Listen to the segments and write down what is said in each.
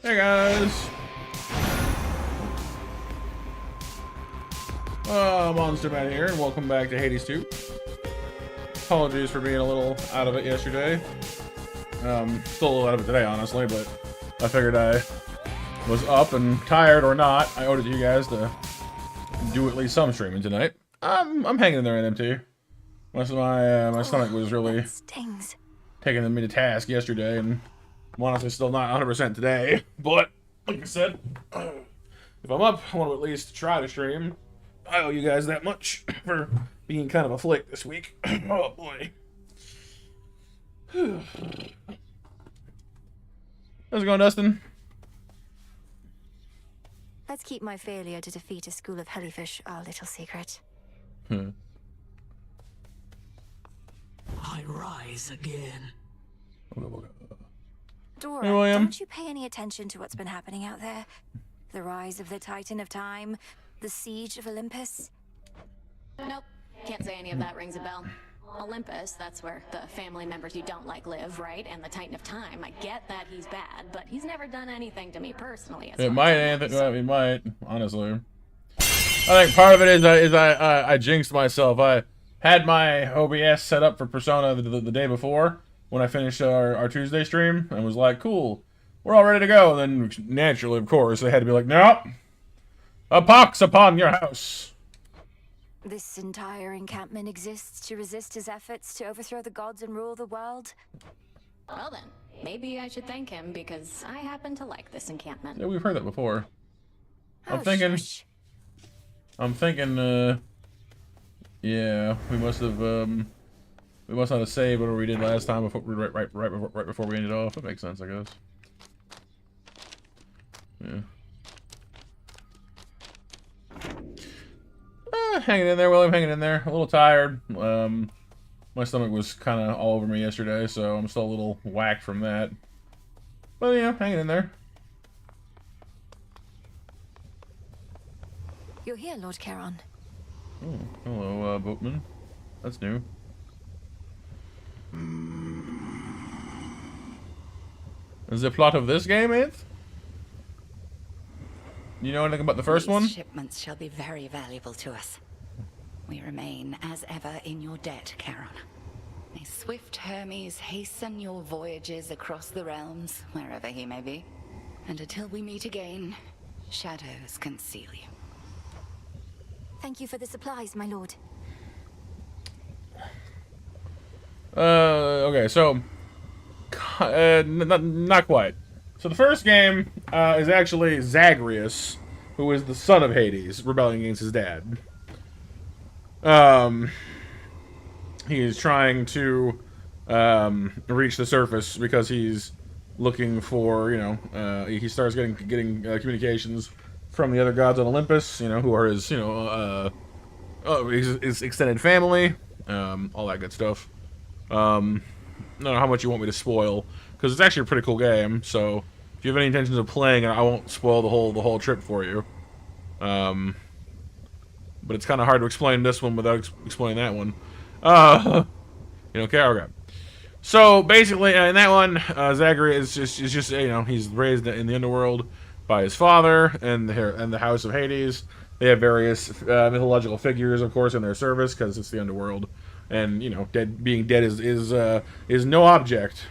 Hey guys! Monster Man here, and welcome back to Hades 2. Apologies for being a little out of it yesterday. Still a little out of it today, honestly, but I figured I was up and tired or not. I owed it to you guys to do at least some streaming tonight. I'm hanging in there in MT. My stomach was really taking me to task yesterday, and I'm honestly still not 100% today. But like I said, if I'm up, I want to at least try to stream. I owe you guys that much for being kind of a flick this week. Oh boy. How's it going, Dustin? Let's keep my failure to defeat a school of hellyfish our little secret. I rise again. Dora, Hey, William. don't you pay any attention to what's been happening out there? The rise of the Titan of Time, the siege of Olympus. Nope, can't say any of that rings a bell. Olympus, that's where the family members you don't like live, right? And the Titan of Time, I get that he's bad, but he's never done anything to me personally. It might, Anthony. Well, it might, honestly. I think part of it is I jinxed myself. I had my OBS set up for Persona the day before when I finished our Tuesday stream, and was like, cool, we're all ready to go. And then naturally, of course, they had to be like, nope, a pox upon your house. This entire encampment exists to resist his efforts to overthrow the gods and rule the world. Well then, maybe I should thank him because I happen to like this encampment. Yeah, we've heard that before. Oh, I'm thinking, yeah, we must not have saved whatever we did last time before, right before we ended off. That makes sense, I guess. Yeah. Hanging in there, William, hanging in there. A little tired. My stomach was kind of all over me yesterday, so I'm still a little whacked from that. But yeah, hanging in there. You're here, Lord Charon. Oh, hello, boatman. That's new. Is the plot of this game, Ith? You know anything about the first one? These shipments shall be very valuable to us. We remain, as ever, in your debt, Charon. May swift Hermes hasten your voyages across the realms, wherever he may be. And until we meet again, shadows conceal you. Thank you for the supplies, my lord. Okay, so... not quite. So the first game is actually Zagreus, who is the son of Hades, rebelling against his dad. He is trying to reach the surface because he's looking for, you know, he starts getting communications from the other gods on Olympus, you know, who are his, you know, his extended family, all that good stuff. I don't know how much you want me to spoil, because it's actually a pretty cool game. So if you have any intentions of playing it, I won't spoil the whole trip for you. But it's kind of hard to explain this one without explaining that one. You don't care? Okay. So basically, in that one, Zagreus is just you know, he's raised in the Underworld by his father and the House of Hades. They have various mythological figures, of course, in their service because it's the Underworld, and you know, being dead is no object.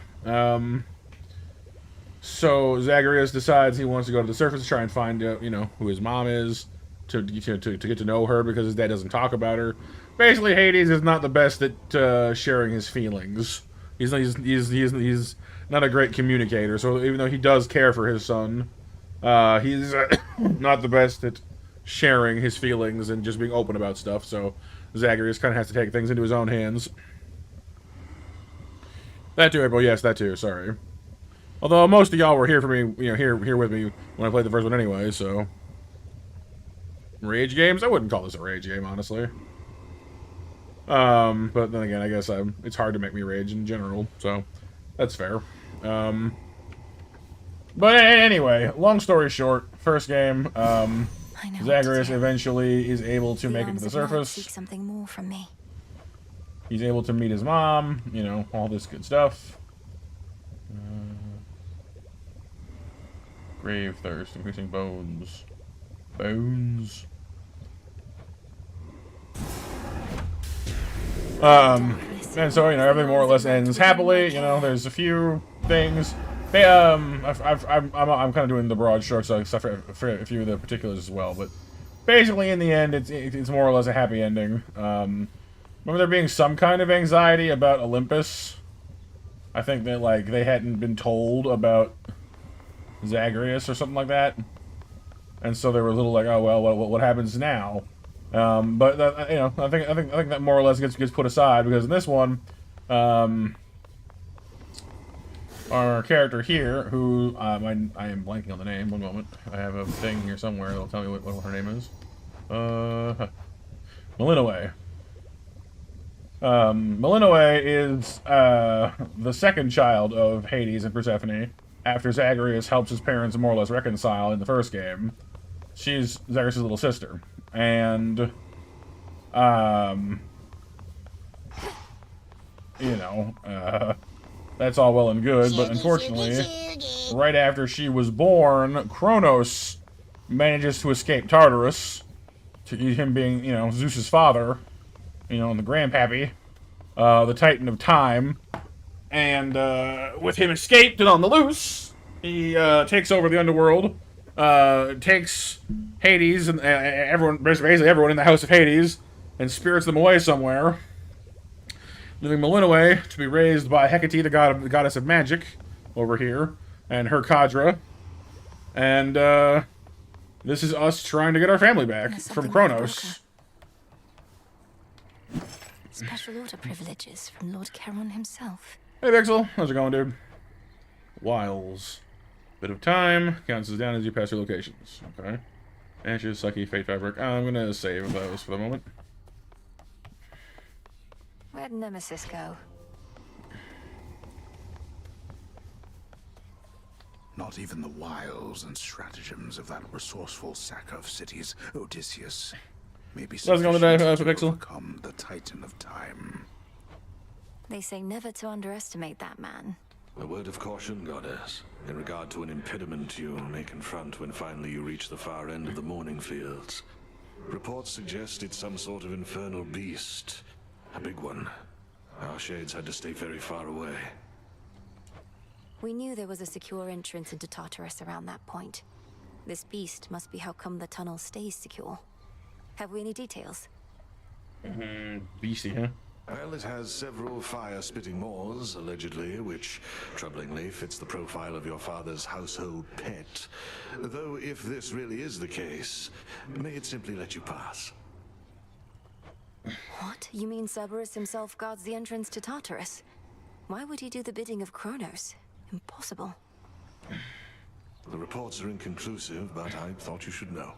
So Zagreus decides he wants to go to the surface to try and find you know, who his mom is, to get to know her because his dad doesn't talk about her. Basically, Hades is not the best at sharing his feelings. He's not a great communicator. So even though he does care for his son, he's not the best at sharing his feelings and just being open about stuff. So Zagreus kind of has to take things into his own hands. That too, April. Yes, that too. Sorry. Although most of y'all were here for me, you know, here with me when I played the first one anyway. So rage games? I wouldn't call this a rage game, honestly. But then again, I guess it's hard to make me rage in general, so that's fair. But anyway, long story short, first game, Zagreus eventually is able to make it to the surface. Seek something more from me. He's able to meet his mom, you know, all this good stuff. Grave thirst, increasing bones. Bones. And so, you know, everything more or less ends happily. You know, there's a few things. They, I'm kind of doing the broad strokes, so except for a few of the particulars as well. But basically, in the end, it's more or less a happy ending. Remember there being some kind of anxiety about Olympus? I think that, like, they hadn't been told about Zagreus or something like that. And so they were a little like, oh, well, what happens now? But you know, I think that more or less gets put aside because in this one, our character here, who I am blanking on the name. One moment, I have a thing here somewhere that'll tell me what her name is. Melinoe. Melinoe is the second child of Hades and Persephone. After Zagreus helps his parents more or less reconcile in the first game, she's Zagreus' little sister. And, you know, that's all well and good, but unfortunately, right after she was born, Chronos manages to escape Tartarus, to him being, you know, Zeus's father, you know, the grandpappy, the Titan of Time, and, with him escaped and on the loose, he, takes over the Underworld, takes Hades and basically everyone in the House of Hades and spirits them away somewhere, leaving Melinoe to be raised by Hecate, the goddess of magic, over here, and her cadre. And this is us trying to get our family back from Chronos. Special order privileges from Lord Charon himself. Hey, Vixel, how's it going, dude? Wiles. Bit of time counts as down as you pass your locations. Okay. Ashes, Sucky, Fate Fabric. I'm gonna save those for the moment. Where'd Nemesis go? Not even the wiles and stratagems of that resourceful sack of cities, Odysseus. Maybe Let's go on the sufficient to Pixel. overcome the Titan of Time. They say never to underestimate that man. A word of caution, Goddess, in regard to an impediment you may confront when finally you reach the far end of the Morning Fields. Reports suggest it's some sort of infernal beast. A big one. Our shades had to stay very far away. We knew there was a secure entrance into Tartarus around that point. This beast must be how come the tunnel stays secure. Have we any details? Beastie, huh? Well, it has several fire-spitting maws, allegedly, which, troublingly, fits the profile of your father's household pet. Though, if this really is the case, may it simply let you pass. What? You mean Cerberus himself guards the entrance to Tartarus? Why would he do the bidding of Chronos? Impossible. The reports are inconclusive, but I thought you should know.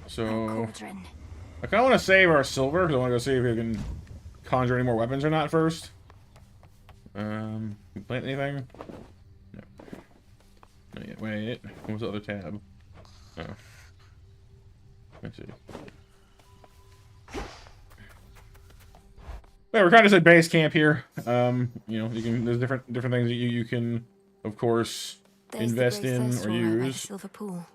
So Cauldron. I kind of want to save our silver because I want to go see if we can conjure any more weapons or not first. Plant anything? No. Not yet. Wait. What was the other tab? Oh. Let's see. Yeah, we're kind of at base camp here. You know, you can. There's different things that you can, of course, There's invest the in thirst or aura by the use. silver pool.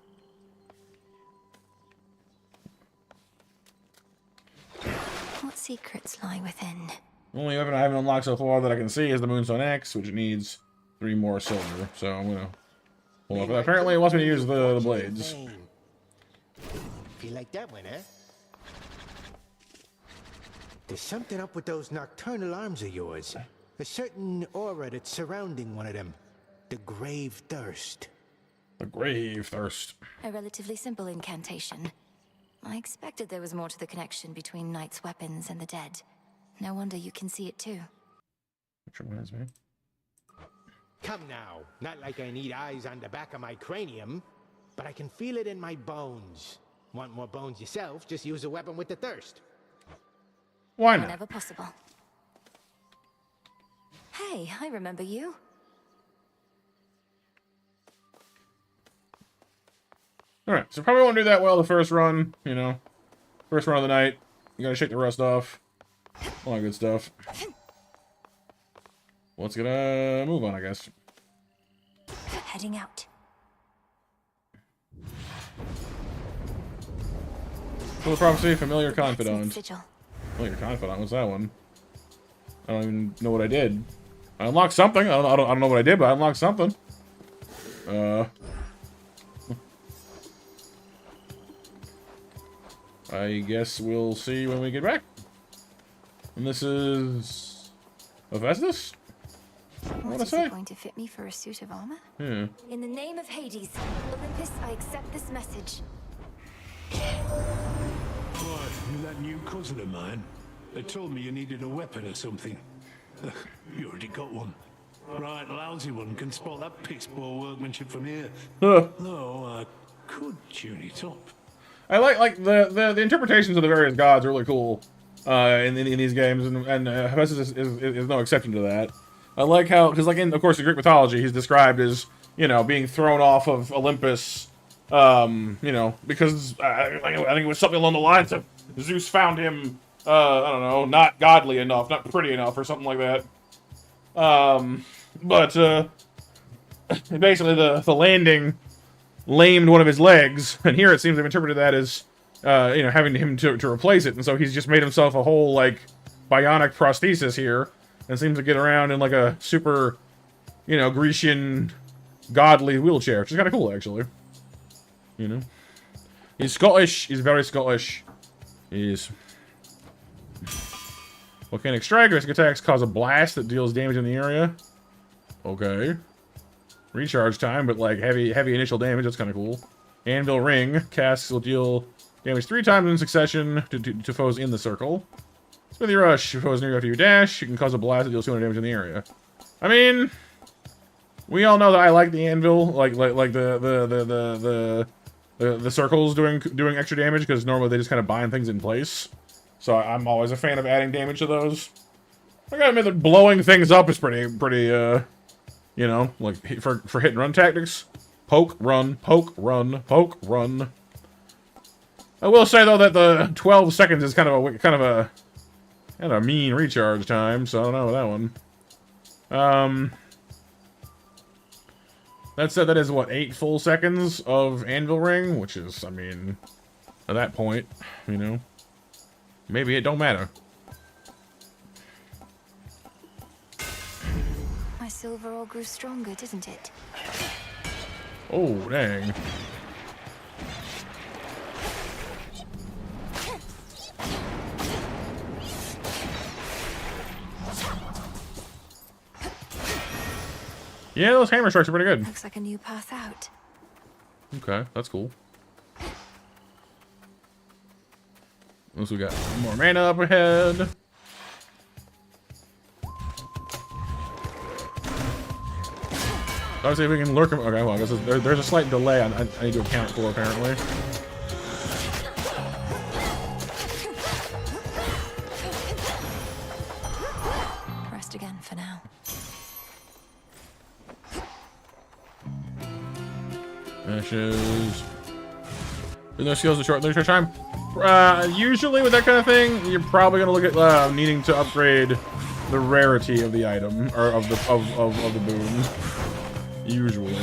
What secrets lie within? The only weapon I haven't unlocked so far that I can see is the Moonstone X, which needs 3 more silver. So I'm gonna pull up. Apparently, it wants me to use the blades. Feel like that one, eh? There's something up with those nocturnal arms of yours. A certain aura that's surrounding one of them. The grave thirst. The grave thirst. A relatively simple incantation. I expected there was more to the connection between Knight's weapons and the dead. No wonder you can see it too. Which reminds me. Come now. Not like I need eyes on the back of my cranium, but I can feel it in my bones. Want more bones yourself? Just use a weapon with the thirst. Why not? Whenever possible. Hey, I remember you. Alright, so probably won't do that well the first run, you know. First run of the night. You gotta shake the rust off. All that good stuff. Let's get a move on, I guess. Heading out. Full Prophecy, Familiar Confidant. Sigil. Familiar Confidant, what's that one? I don't even know what I did. I unlocked something. I don't know what I did, but I unlocked something. I guess we'll see when we get back. And this is Hephaestus? What is he going to fit me for a suit of armor? Yeah. In the name of Hades, Olympus, I accept this message. Boy, you that new cousin of mine. They told me you needed a weapon or something. You already got one. Right, lousy one can spot that piss poor workmanship from here. No, I could tune it up. I like the interpretations of the various gods are really cool in these games, and Hephaestus is no exception to that. I like how, because like in, of course, the Greek mythology, he's described as, you know, being thrown off of Olympus, you know, because I think it was something along the lines of Zeus found him, I don't know, not godly enough, not pretty enough, or something like that. But basically the landing lamed one of his legs, and here it seems they've interpreted that as, you know, having him to replace it, and so he's just made himself a whole, like, bionic prosthesis here, and seems to get around in, like, a super, you know, Grecian godly wheelchair, which is kind of cool, actually. You know? He's Scottish, he's very Scottish. He's... Volcanic Strike, basic attacks cause a blast that deals damage in the area. Okay. Recharge time, but like heavy initial damage, that's kind of cool. Anvil Ring, casts will deal damage 3 times in succession to foes in the circle. Smithy Rush, foes near you after you dash, you can cause a blast that deals 200 damage in the area. I mean, we all know that I like the anvil, like the circles doing extra damage, because normally they just kind of bind things in place. So I'm always a fan of adding damage to those. I gotta admit that blowing things up is pretty You know, like for hit and run tactics. Poke, run, poke, run, poke, run. I will say though that the 12 seconds is kind of a mean recharge time, so I don't know with that one. That said, that is what, 8 full seconds of Anvil Ring, which is, I mean, at that point, you know, maybe it don't matter. My silver all grew stronger, didn't it? Oh, dang. Yeah, those hammer strikes are pretty good. Looks like a new path out. Okay, that's cool. Once we got more mana up ahead. Let's see if we can lurk him. Okay, well, I guess there's a slight delay I need to account for, apparently. Rest again for now. Ashes. No skills to short time. Usually with that kind of thing, you're probably gonna look at needing to upgrade the rarity of the item or of the boon. Usually.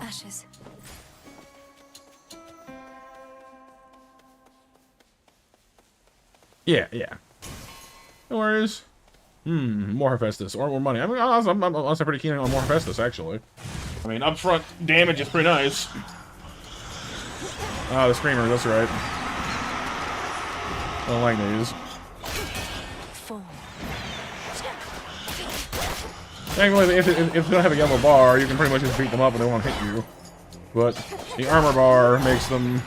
Ashes. Yeah. No worries. More Hephaestus or more money. I mean, I'm honestly pretty keen on more Hephaestus, actually. I mean, upfront damage is pretty nice. Oh, the Screamer, that's right. I don't like these. Thankfully, if they don't have a yellow bar, you can pretty much just beat them up and they won't hit you. But the armor bar makes them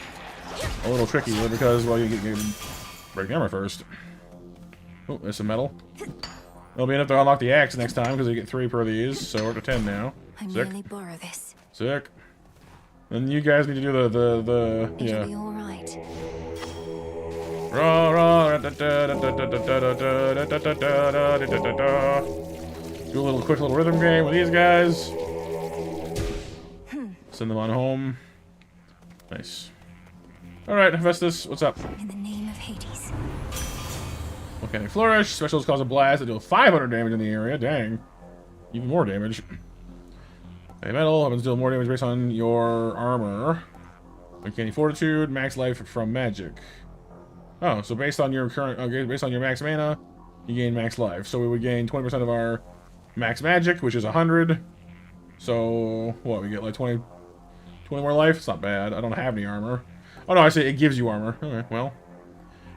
a little trickier because, well, you break the armor first. Oh, there's some metal. It'll be enough to unlock the axe next time because you get 3 per these, so we're to 10 now. I merely borrow this. Sick. And you guys need to do the yeah. It'll be all right. Do a little quick little rhythm game with these guys. Send them on home. Nice. All right, Hephaestus, what's up? In the name of Hades. Volcanic Flourish. Specials cause a blast that deal 500 damage in the area. Dang. Even more damage. Heavy metal happens to deal more damage based on your armor. Uncanny Fortitude. Max life from magic. Oh, so based on your current, based on your max mana, you gain max life. So we would gain 20% of our max magic, which is 100. So what? We get like 20 more life. It's not bad. I don't have any armor. Oh no, I say it gives you armor. Okay, well.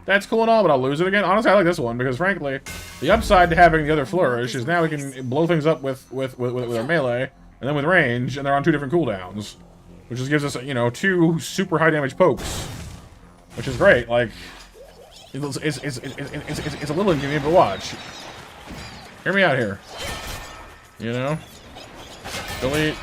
That's cool and all, but I'll lose it again. Honestly, I like this one because, frankly, the upside to having the other flourish is now we can blow things up with our melee and then with range, and they're on 2 different cooldowns, which just gives us, you know, 2 super high damage pokes, which is great. Like, it's a little inconvenient, but watch. Hear me out here. You know, delete.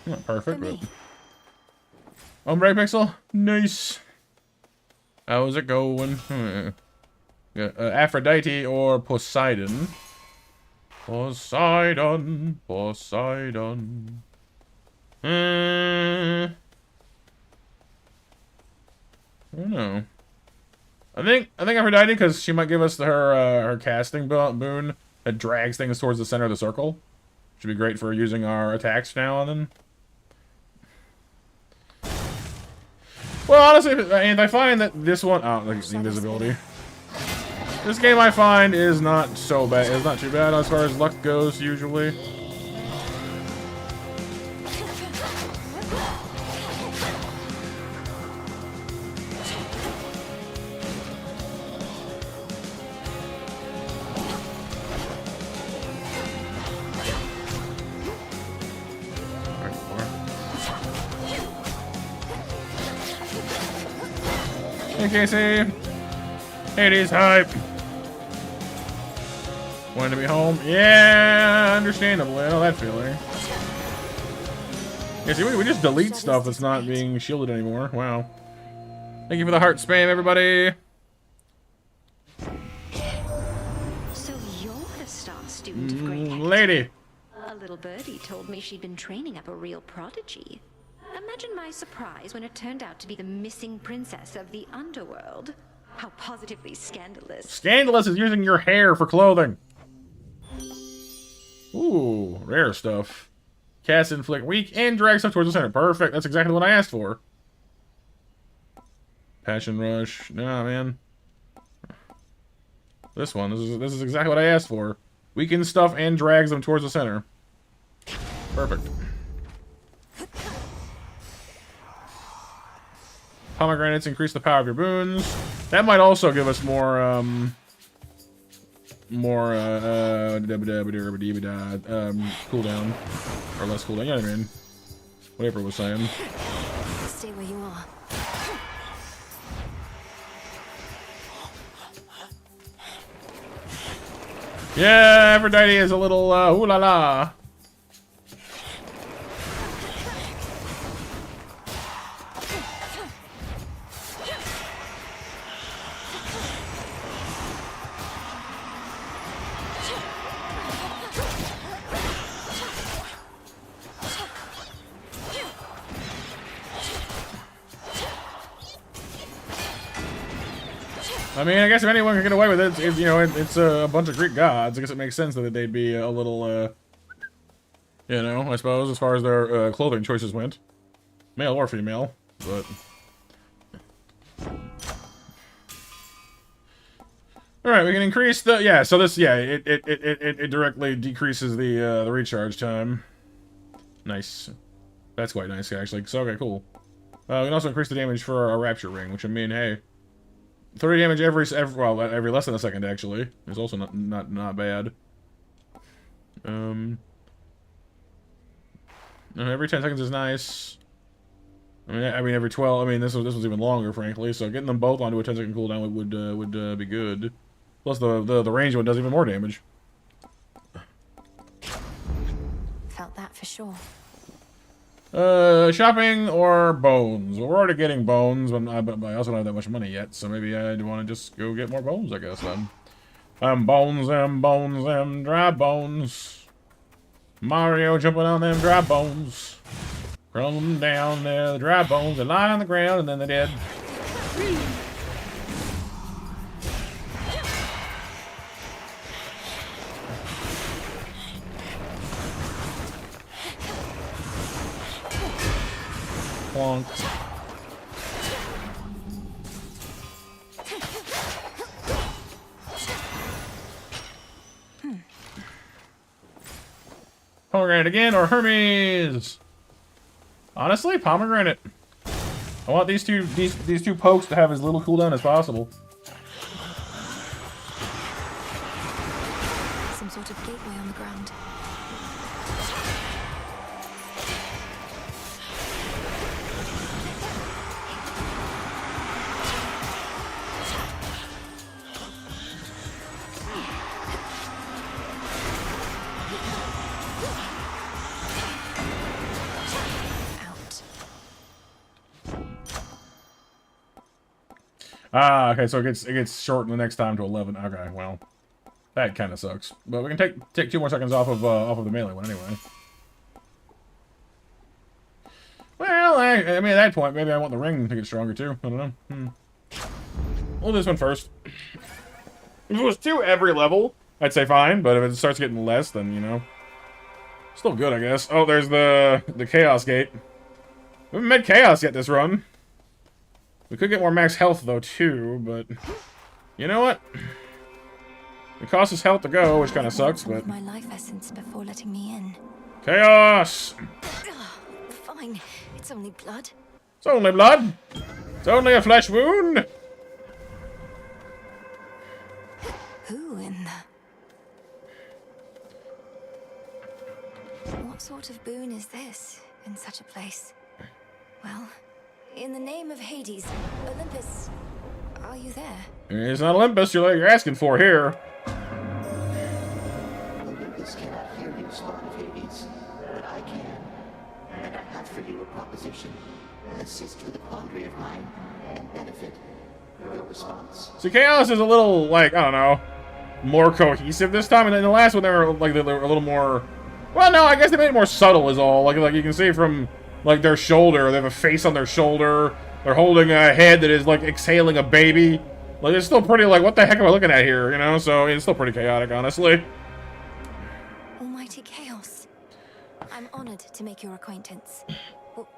Not perfect, but... Ombre Pixel? Nice! How's it going? Yeah, Aphrodite or Poseidon? Poseidon. I don't know. I think Aphrodite, because she might give us her casting boon that drags things towards the center of the circle. Should be great for using our attacks now and then. Well, honestly, and I find that this one... Oh, like the invisibility. This game, I find, is not so bad. It's not too bad as far as luck goes, usually. Hey, Casey. Hades hype. Wanted to be home? Yeah, understandable. I know that feeling. Yeah, see, we just delete stuff that's not being shielded anymore. Wow. Thank you for the heart spam, everybody. So you're the star student of great heritage. Lady. A little birdie told me she'd been training up a real prodigy. Imagine my surprise when it turned out to be the missing princess of the Underworld. How positively scandalous. Scandalous is using your hair for clothing. Ooh, rare stuff. Cast inflict weak and drag stuff towards the center. Perfect. That's exactly what I asked for. Passion rush. Nah, man. This one. This is exactly what I asked for. Weakens stuff and drags them towards the center. Perfect. Pomegranates increase the power of your boons. That might also give us more cooldown. Or less cooldown. Yeah, I mean, whatever it was saying. Stay where you are. Yeah, Aphrodite is a little ooh la la. I mean, I guess if anyone can get away with it, you know, it's a bunch of Greek gods. I guess it makes sense that they'd be a little, you know, I suppose, as far as their clothing choices went. Male or female, but... Alright, we can increase the... Yeah, so this, yeah, it directly decreases the recharge time. Nice. That's quite nice, actually. So, okay, cool. We can also increase the damage for our Rapture Ring, which, I mean, hey... 30 damage every less than a second, actually. It's also not bad. Every 10 seconds is nice. I mean every 12. I mean this was even longer, frankly. So getting them both onto a 10-second cooldown would be good. Plus the range one does even more damage. Felt that for sure. Shopping or bones? Well, we're already getting bones, but I also don't have that much money yet, so maybe I want to just go get more bones, I guess, then. Bones, dry bones. Mario jumping on them dry bones. Crumbling down there, the dry bones, they lie on the ground, and then they're dead. Plonk. Pomegranate again, or Hermes? Honestly, pomegranate. I want these two pokes to have as little cooldown as possible. Some sort of gateway on the ground. Ah, okay, so it gets shortened the next time to 11. Okay, well, that kind of sucks. But we can take 2 more seconds off of the melee one anyway. Well, I mean, at that point, maybe I want the ring to get stronger too. I don't know. We'll do this one first. If it was 2 every level, I'd say fine. But if it starts getting less, then you know, still good, I guess. Oh, there's the Chaos Gate. We haven't met Chaos yet this run. We could get more max health, though, too, but... You know what? It costs us health to go, which kind of sucks, but... My life essence before letting me in. Chaos! Fine. It's only blood. It's only blood! It's only a flesh wound! Who in the... What sort of boon is this, in such a place? Well... In the name of Hades, Olympus, Are you there? It's not Olympus you're asking for here. Olympus cannot hear you, Spawn of Hades, but I can. And I have for you a proposition. Assist with a quandary of mine and benefit. Your response. So Chaos is a little, like, I don't know, more cohesive this time, and then the last one they were like they were a little more. Well, no, I guess they made it more subtle. Is all like you can see from like their shoulder. They have a face on their shoulder. They're holding a head that is like exhaling a baby. Like it's still pretty. Like what the heck am I looking at here? You know, so it's still pretty chaotic, honestly. Almighty Chaos, I'm honored to make your acquaintance.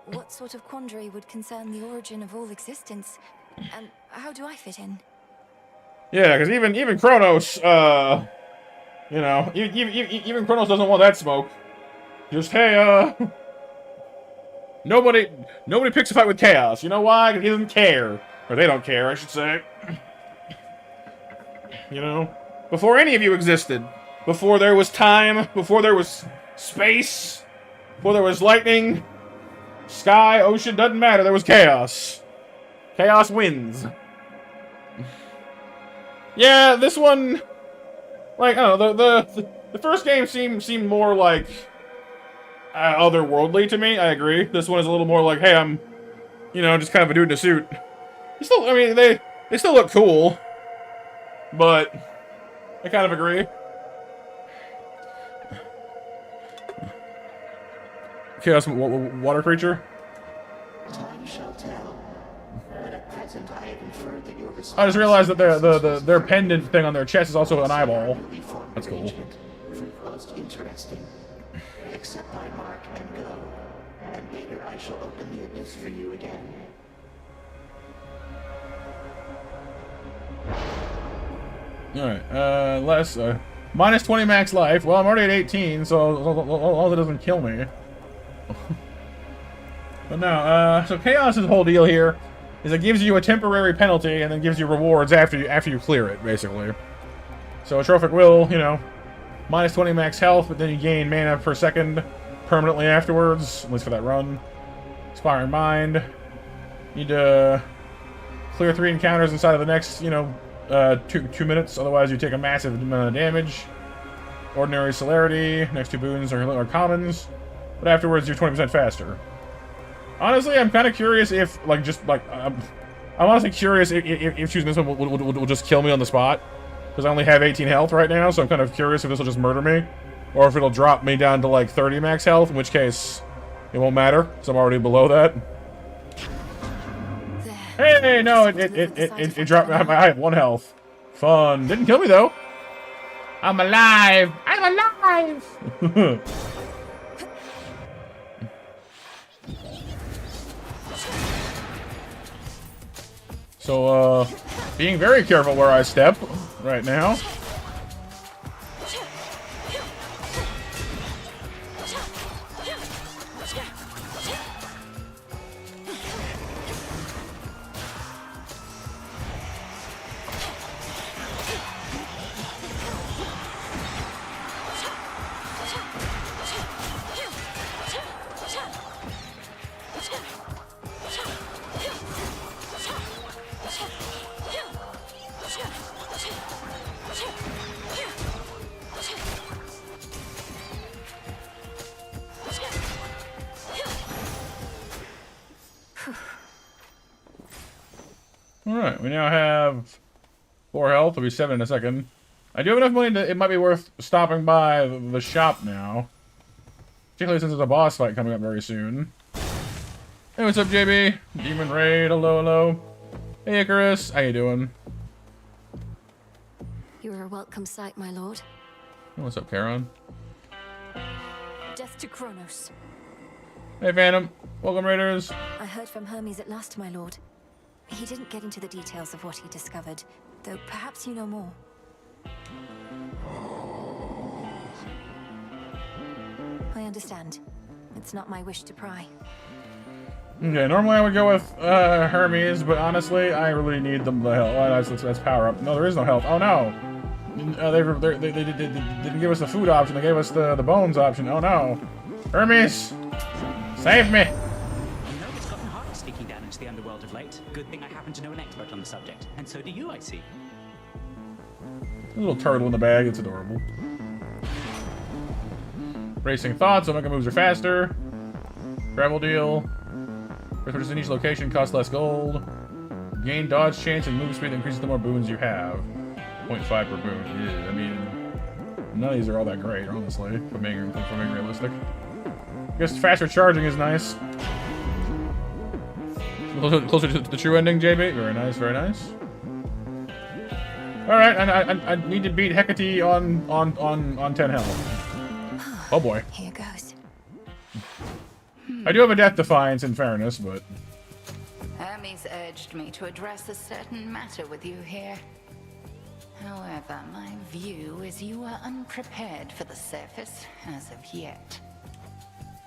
What sort of quandary would concern the origin of all existence? And how do I fit in? Yeah, because even Chronos, you know, even Chronos doesn't want that smoke. Just hey, nobody picks a fight with Chaos. You know why? Because he doesn't care, or they don't care, I should say. You know, before any of you existed, before there was time, before there was space, before there was lightning, sky, ocean, doesn't matter. There was Chaos. Chaos wins. Yeah, this one, like I don't know, the first game seemed more like otherworldly to me. I agree. This one is a little more like, hey, I'm, you know, just kind of a dude in a suit. Still, I mean, they still look cool, but I kind of agree. Chaos water creature. Time shall tell. But at present, I have inferred that your response. I just realized that their pendant thing on their chest is also an eyeball. That's cool. Most interesting. Accept my mark and go. And later I shall open the abyss for you again. Alright, less, minus 20 max life. Well, I'm already at 18, so all that doesn't kill me. But no, so Chaos's whole deal here is it gives you a temporary penalty and then gives you rewards after you clear it, basically. So a Trophic will, you know, minus 20 max health, but then you gain mana per second permanently afterwards, at least for that run. Expiring Mind. Need to clear 3 encounters inside of the next, you know, 2 minutes, otherwise you take a massive amount of damage. Ordinary Celerity, next 2 boons are commons, but afterwards you're 20% faster. Honestly, I'm kind of curious if, like, just, like, I'm honestly curious if choosing this one will just kill me on the spot. Because I only have 18 health right now, so I'm kind of curious if this will just murder me. Or if it'll drop me down to, like, 30 max health, in which case it won't matter, because I'm already below that. Hey, no, it dropped me. I have 1 health. Fun. Didn't kill me, though. I'm alive! I'm alive! So, being very careful where I step right now. Alright, we now have 4 health. It'll be 7 in a second. I do have enough money that it might be worth stopping by the shop now. Particularly since there's a boss fight coming up very soon. Hey, what's up, JB? Demon Raid, hello, hello. Hey, Icarus, how you doing? You are a welcome sight, my lord. Hey, what's up, Charon? Death to Chronos. Hey, Phantom. Welcome, Raiders. I heard from Hermes at last, my lord. He didn't get into the details of what he discovered, though perhaps you know more. I understand. It's not my wish to pry. Okay, normally I would go with Hermes, but honestly, I really need the health. Oh, that's power up. No, there is no health. Oh no! They didn't give us the food option. They gave us the bones option. Oh no! Hermes, save me! You know it's gotten hard sneaking down into the underworld of late. Good thing I happen to know an expert on the subject. And so do you, I see. A little turtle in the bag. It's adorable. Racing thoughts. Omega moves are faster. Travel deal. Resources in each location cost less gold. Gain dodge chance and move speed that increases the more boons you have. 0.5 per boon. Yeah, I mean, none of these are all that great, honestly, if I'm being realistic. I guess faster charging is nice. Closer to the true ending, JB. Very nice, very nice. Alright, I need to beat Hecate on 10 health. Oh boy. Here goes. I do have a death defiance in fairness, but... Hermes urged me to address a certain matter with you here. However, my view is you are unprepared for the surface as of yet.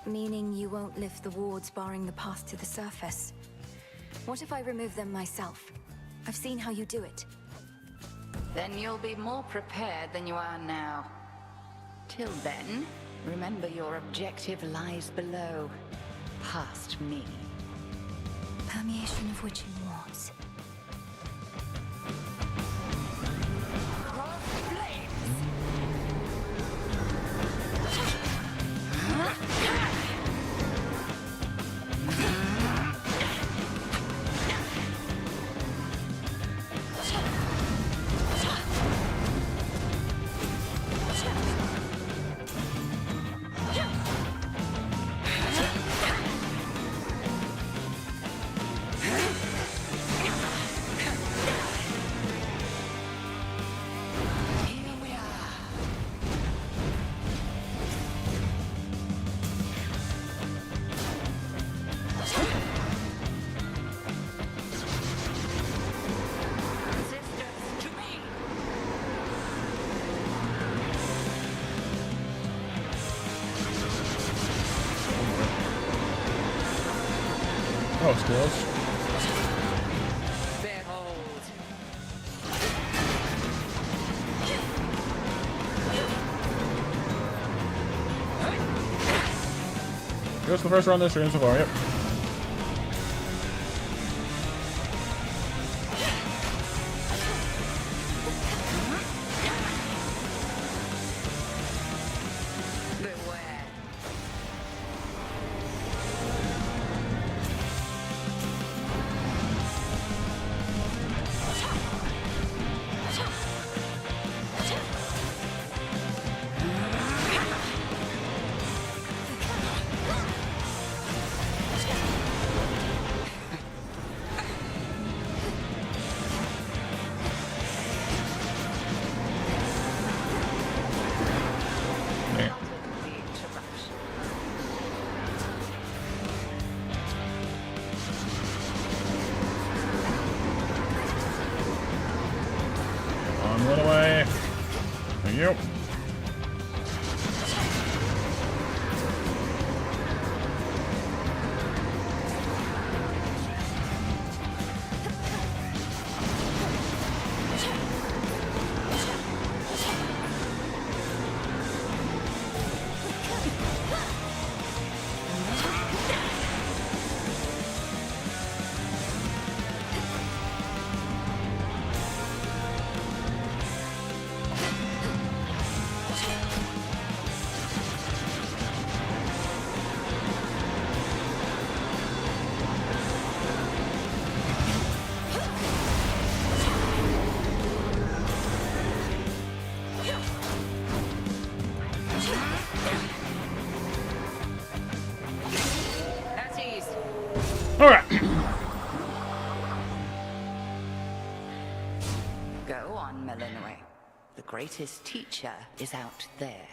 Meaning you won't lift the wards barring the path to the surface. What if I remove them myself? I've seen how you do it. Then you'll be more prepared than you are now. Till then, remember your objective lies below, past me. Permeation of witching wards. Oh, it's close. Just the first run this stream so far, yep. Run away. Thank you. All right. Go on, Melinoe. The greatest teacher is out there.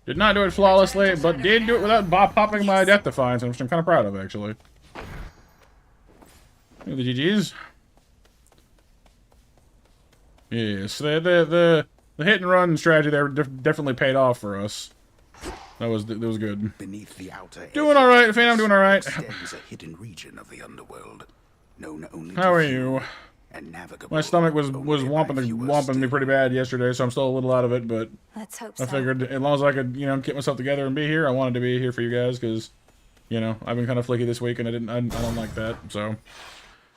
Did not do it flawlessly, but did do it without popping my death defiance, which I'm kind of proud of, actually. Look at the GGs. Yes, the hit and run strategy there definitely paid off for us. That was good. Beneath the outer Doing all right, Fane. I'm doing all right. Extends a hidden region of the underworld, known only How are to you? And navigable. My stomach was whomping me pretty bad yesterday, so I'm still a little out of it. But Let's hope I so. figured as long as I could, get myself together and be here, I wanted to be here for you guys because You know, I've been kind of flaky this week, and I don't like that. So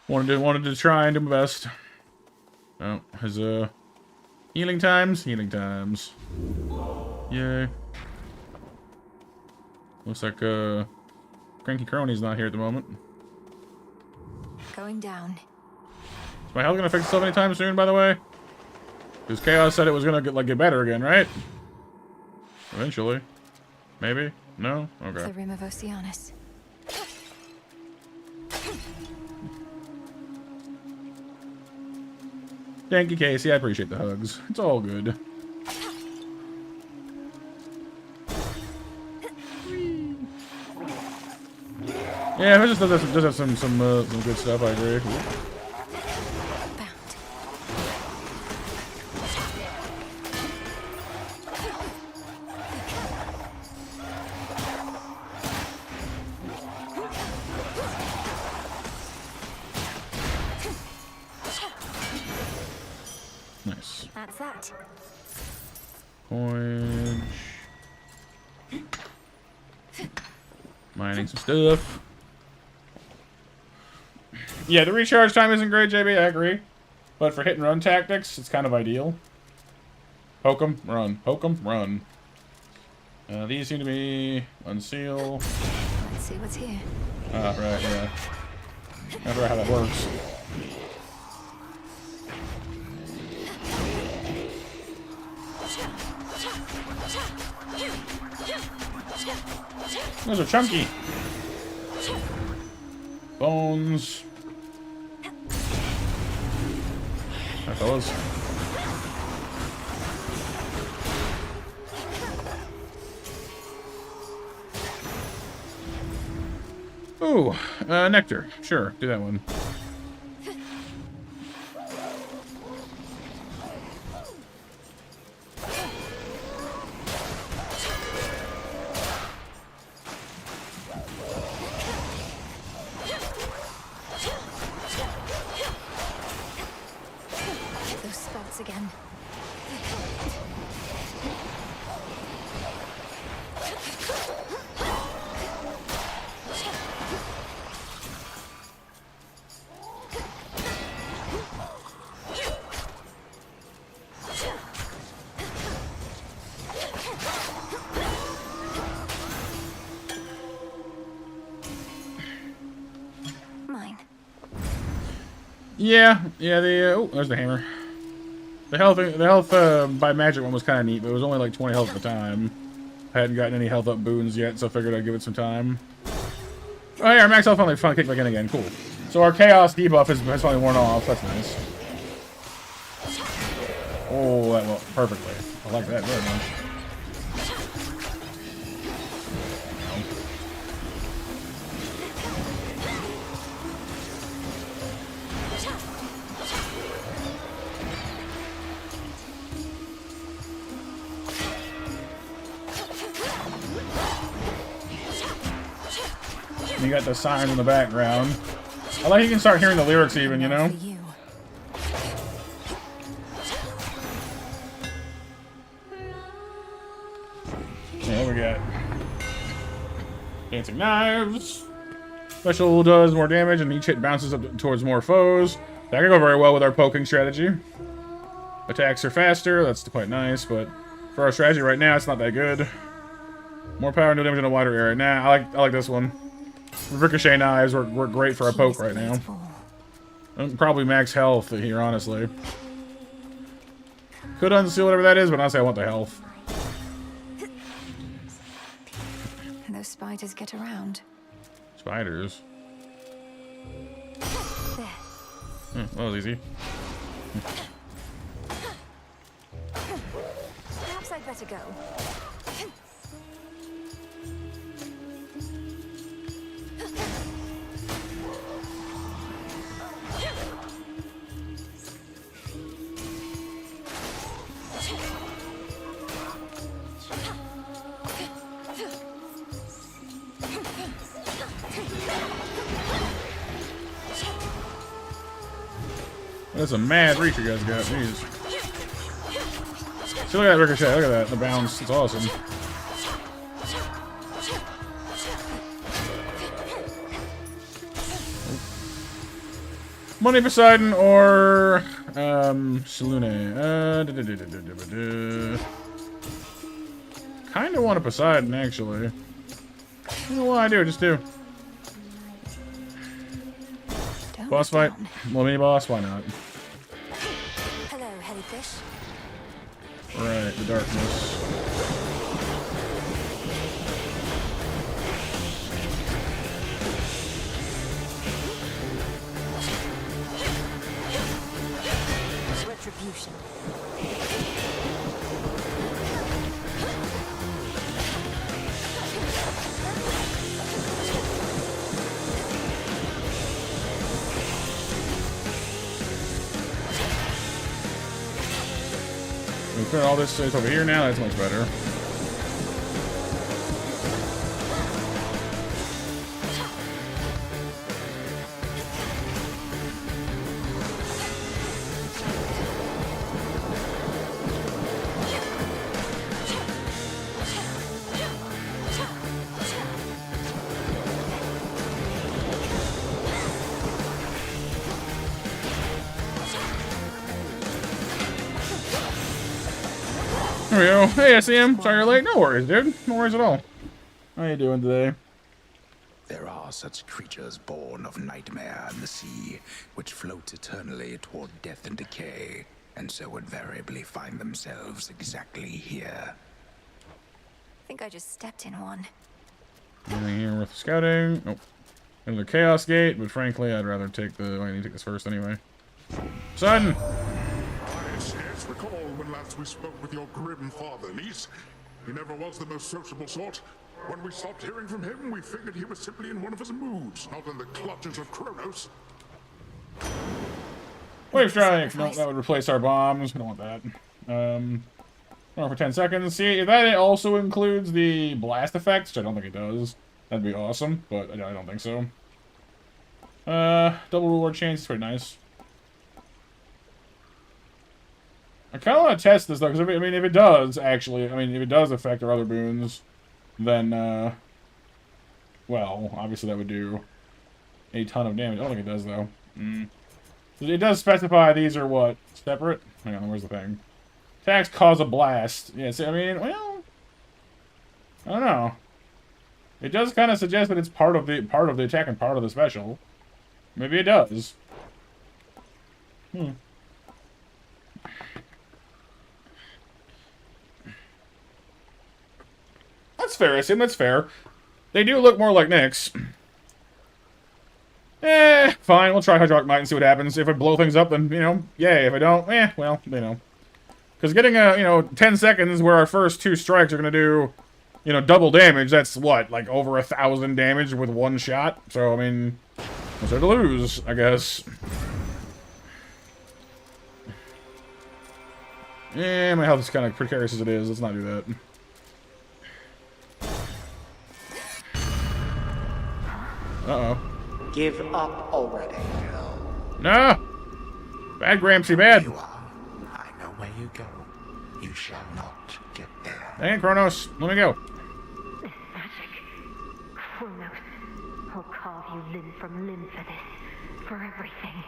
wanted to try and do my best. Oh, his healing times. Yay. Looks like Cranky Crony's not here at the moment. Going down. Is my health gonna fix itself anytime soon, by the way? Because Chaos said it was gonna get better again, right? Eventually. Maybe? No? Okay. The rim of Oceanus. Thank you, Casey. I appreciate the hugs. It's all good. Yeah, it just does have some good stuff. I agree. Nice. That's that. Coinage. Mining some stuff. Yeah, the recharge time isn't great, JB, I agree. But for hit and run tactics, it's kind of ideal. Poke 'em, run. Poke 'em, run. These seem to be unseal. Let's see what's here. Ah, right, yeah. I forgot how that works. Those are chunky. Bones. Hi, fellas. Ooh, nectar. Sure, do that one. Those spots again. Yeah, oh, there's the hammer. The health by magic one was kind of neat, but it was only like 20 health at the time. I hadn't gotten any health up boons yet, so I figured I'd give it some time. Oh, yeah, our max health finally kicked back in again. Cool. So our chaos debuff has finally worn off. That's nice. Oh, that went perfectly. I like that very much. You got the sign in the background. I like you can start hearing the lyrics even, you know? Yeah, we got dancing knives. Special does more damage and each hit bounces up towards more foes. That can go very well with our poking strategy. Attacks are faster, that's quite nice, but for our strategy right now, it's not that good. More power, no damage in a wider area. Nah, I like this one. Ricochet knives work great for a poke right now. Probably max health here, honestly. Could unseal whatever that is, but honestly, I want the health. And those spiders get around. Spiders? There. That was easy. Perhaps I'd better go. That's a mad reach you guys got. Jeez. See, look at that ricochet. Look at that. The bounce. It's awesome. Money Poseidon or Salune. Kind of want a Poseidon, actually. You know what I do? Just do. Boss fight. Well, mini boss. Why not? Hello, Hellyfish. Right, the darkness. Retribution. We put all this stuff over here now. That's much better. There we go. Hey, I see him. Sorry you're late. No worries, dude. No worries at all. How you doing today? There are such creatures born of nightmare and the sea, which float eternally toward death and decay, and so invariably find themselves exactly here. I think I just stepped in one. Anything here worth scouting? Nope. Another Chaos Gate, but frankly, I'd rather take the... I need to take this first anyway. Son! Yes, recall when last we spoke with your grim father, niece. He never was the most sociable sort. When we stopped hearing from him, we figured he was simply in one of his moods, not in the clutches of Chronos. Wave strike! No, that would replace our bombs. We don't want that. For 10 seconds. See, if that also includes the blast effect, which I don't think it does, that'd be awesome, but I don't think so. Double reward change is pretty nice. I kind of want to test this, though, because, I mean, if it does, actually, if it does affect our other boons, then, well, obviously that would do a ton of damage. I don't think it does, though. It does specify these are what? Separate? Hang on, where's the thing? Attacks cause a blast. Yeah, see, I mean, well, I don't know. It does kind of suggest that it's part of the attack and part of the special. Maybe it does. That's fair, I assume that's fair. They do look more like Nyx. Fine, we'll try Hydraulic Might and see what happens. If I blow things up, then, yay. If I don't, well, Because getting, 10 seconds where our first 2 strikes are going to do, double damage, that's what, like over 1,000 damage with 1 shot? So, I mean, what's there to lose, I guess. My health is kind of precarious as it is. Let's not do that. Uh-oh. Give up already, girl. No! Bad, Grampsy, bad. You are. I know where you go. You shall not get there. Dang it, Chronos. Let me go. This magic. Chronos. I'll carve you limb from limb for this. For everything.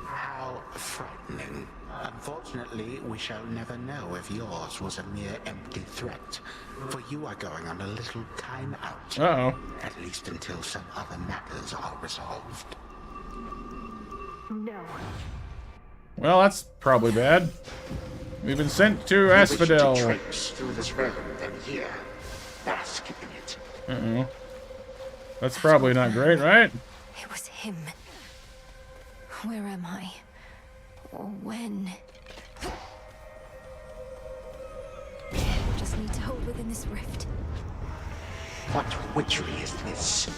How frightening. Unfortunately, we shall never know if yours was a mere empty threat. For you are going on a little time out. Uh-oh. At least until some other matters are resolved. No. Well, that's probably bad. We've been sent to Asphodel. You wish to traipse through this realm, then here. Bask in it. Uh-oh. That's probably not great, right? It was him. Where am I? Or when? Just need to hold within this rift. What witchery is this?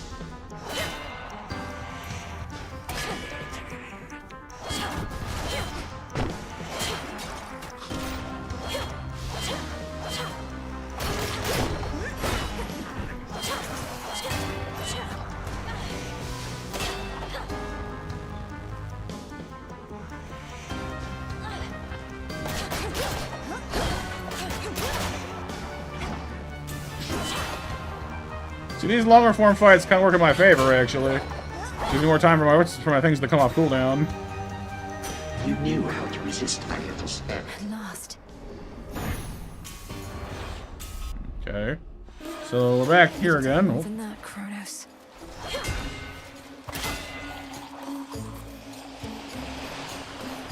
See, these longer form fights kind of work in my favor, actually. Gives me more time for my things to come off cooldown. You knew how to resist my little spell. At last. Okay. So we're back here again. Oh. Than that, Chronos.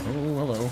Oh, hello.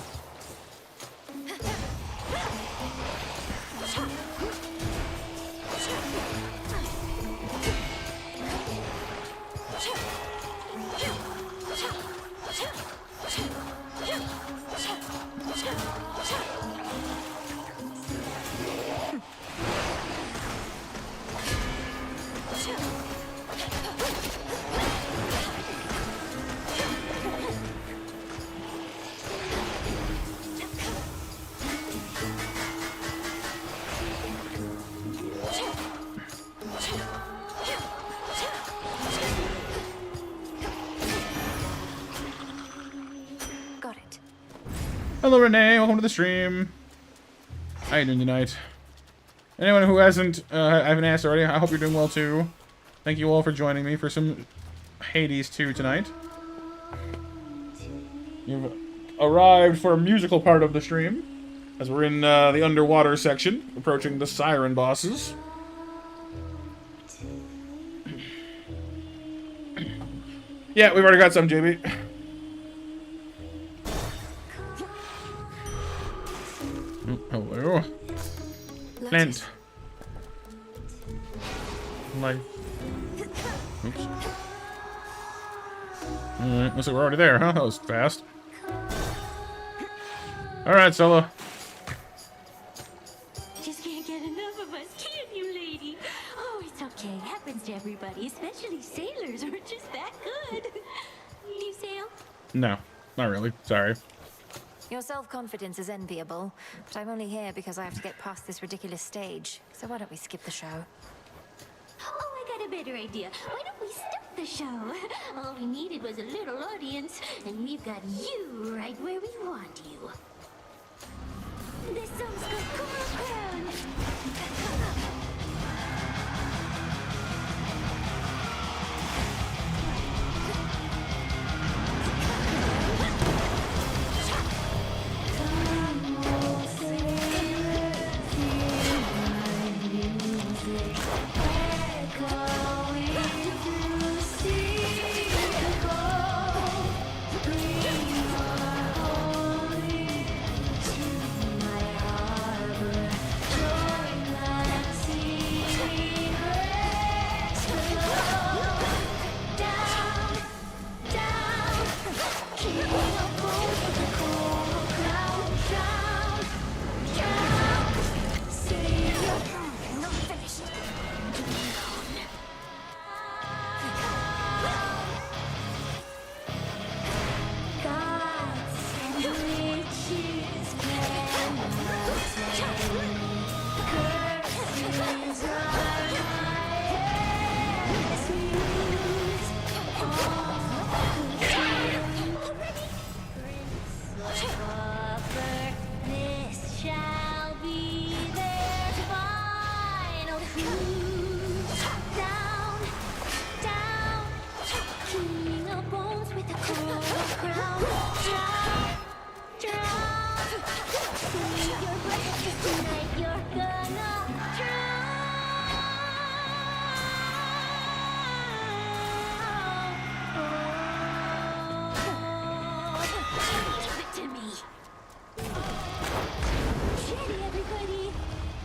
Got it. Hello, Renee. Welcome to the stream. How you doing tonight? Anyone who hasn't, I haven't asked already, I hope you're doing well too. Thank you all for joining me for some Hades 2 tonight. You've arrived for a musical part of the stream, as we're in the underwater section, approaching the siren bosses. Yeah, we've already got some, JB. Hello. Lent. Life. Oops. Alright, looks like we're already there, huh? That was fast. Alright, Solo. Just can't get enough of us, can you, lady? Oh, it's okay. Happens to everybody, especially sailors who are just that good. Do you sail? No, not really. Sorry. Your self-confidence is enviable, but I'm only here because I have to get past this ridiculous stage. So why don't we skip the show? Oh, I got a better idea. Why don't we start the show? All we needed was a little audience, and we've got you right where we want you. This song's called Coral Crown.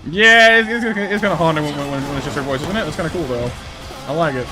Yeah, it's kind of haunting when it's just her voice, isn't it? It's kind of cool, though. I like it.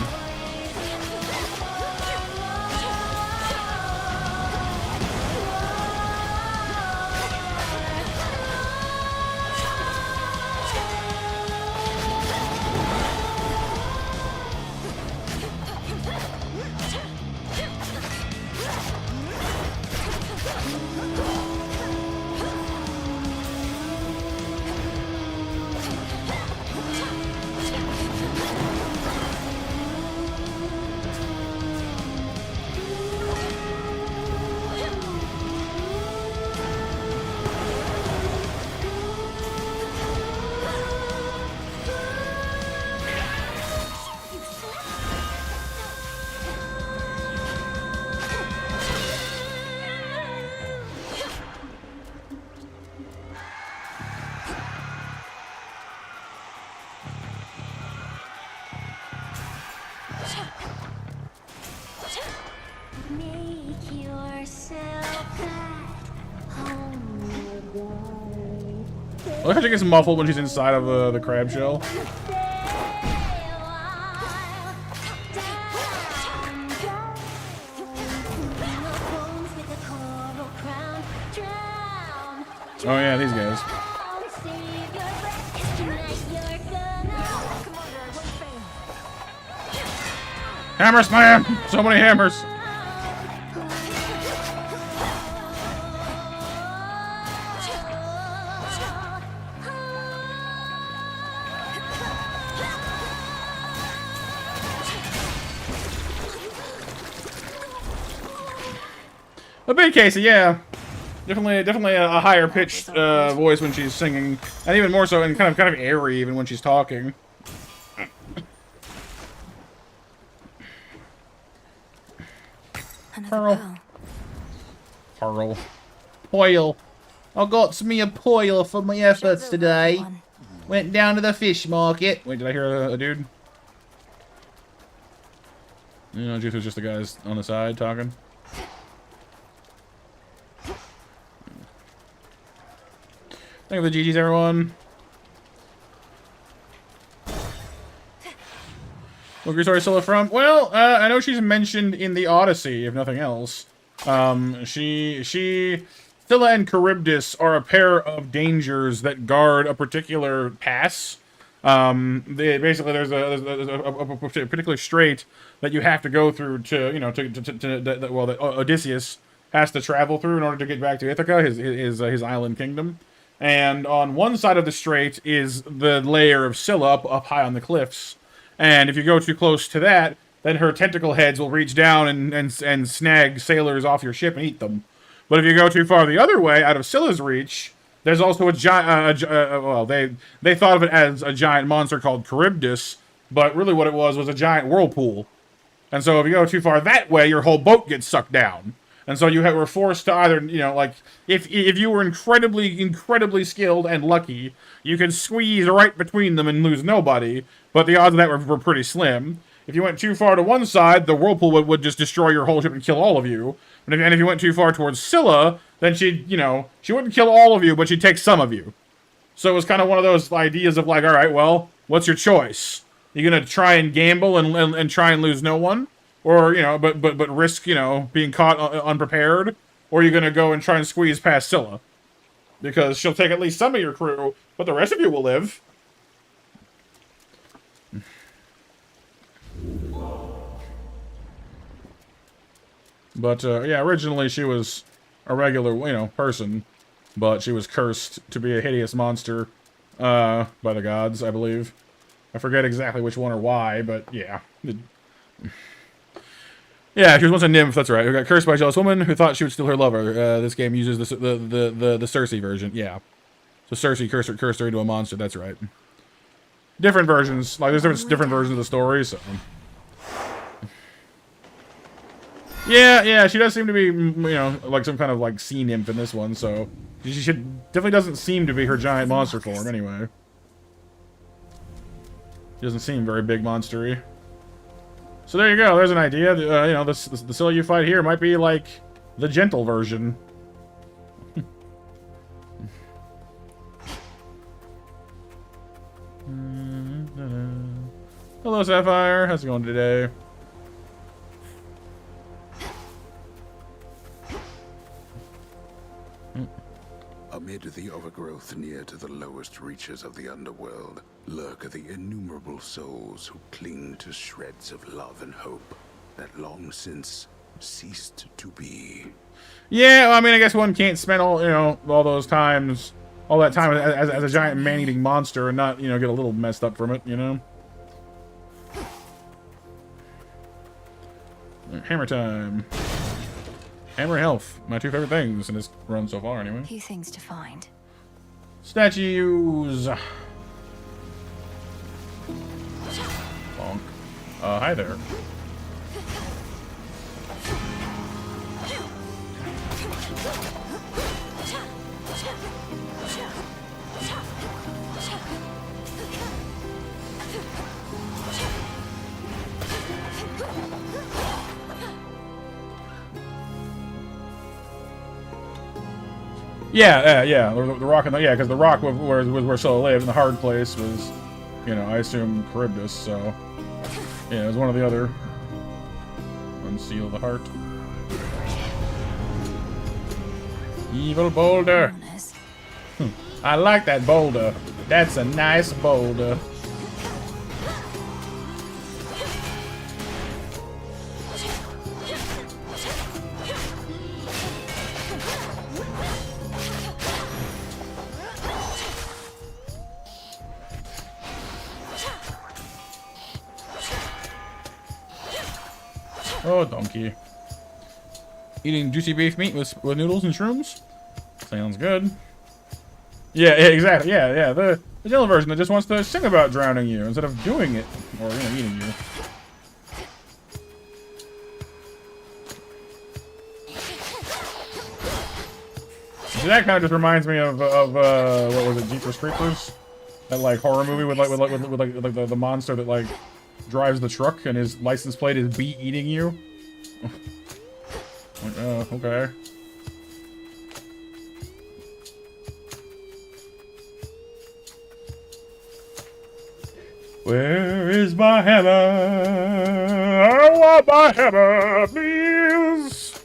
yourself that home. I like how she gets muffled when she's inside of the crab shell. Oh yeah, these guys. Hammer slam! So many hammers. A bit Casey, yeah. Definitely a higher pitched voice when she's singing, and even more so, and kind of airy even when she's talking. Pearl. Pearl. Poil. I got me a poil for my efforts today. Went down to the fish market. Wait, did I hear a dude? You know, Juice was just the guys on the side talking. Thank you for the GGs, everyone. What story Scylla from? Well, I know she's mentioned in the Odyssey, if nothing else. Scylla and Charybdis are a pair of dangers that guard a particular pass. Basically, there's a particular strait that you have to go through to, you know, that Odysseus has to travel through in order to get back to Ithaca, his island kingdom. And on one side of the strait is the lair of Scylla up high on the cliffs. And if you go too close to that, then her tentacle heads will reach down and snag sailors off your ship and eat them. But if you go too far the other way, out of Scylla's reach, there's also a giant... well, they thought of it as a giant monster called Charybdis, but really what it was a giant whirlpool. And so if you go too far that way, your whole boat gets sucked down. And so you were forced to either, you know, like, if you were incredibly skilled and lucky, you could squeeze right between them and lose nobody, but the odds of that were pretty slim. If you went too far to one side, the whirlpool would just destroy your whole ship and kill all of you. And if you went too far towards Scylla, then she'd, you know, she wouldn't kill all of you, but she'd take some of you. So it was kind of one of those ideas of like, all right, well, what's your choice? You gonna try and gamble and try and lose no one? Or, you know, but risk, you know, being caught unprepared? Or are you going to go and try and squeeze past Scylla? Because she'll take at least some of your crew, but the rest of you will live. But, yeah, originally she was a regular, you know, person. But she was cursed to be a hideous monster by the gods, I believe. I forget exactly which one or why, but yeah. Yeah, she was once a nymph, that's right, who got cursed by a jealous woman who thought she would steal her lover. This game uses the Circe version, yeah. So Circe cursed her into a monster, that's right. Different versions, like there's different versions of the story, so... Yeah, she does seem to be, you know, like some kind of, like, sea nymph in this one, so... She definitely doesn't seem to be her giant monster form, anyway. She doesn't seem very big monster-y. So there you go, there's an idea. You know, the Scylla you fight here might be like the gentle version. Hello, Sapphire. How's it going today? Amid the overgrowth near to the lowest reaches of the Underworld, lurk the innumerable souls who cling to shreds of love and hope that long since ceased to be. Yeah, well, I mean, I guess one can't spend all that time as a giant man-eating monster and not, you know, get a little messed up from it, you know? Hammer time. Hammer and health. My two favorite things in this run so far, anyway. Few things to find. Statues. Bonk. Hi there. Yeah. The rock and because the rock was where Scylla lived, and the hard place was, you know, I assume Charybdis. So yeah, it was one of the other. Unseal the heart. Evil boulder. I like that boulder. That's a nice boulder. Oh, donkey. Eating juicy beef meat with noodles and shrooms? Sounds good. Yeah, exactly. Yeah. The Jell version that just wants to sing about drowning you instead of doing it. Or, you know, eating you. See, that kind of just reminds me of what was it, Jeepers Creepers? That, like, horror movie with the monster that, like, drives the truck and his license plate is Be Eating You. Like, oh, okay. Where is my hammer? I want my hammer, please.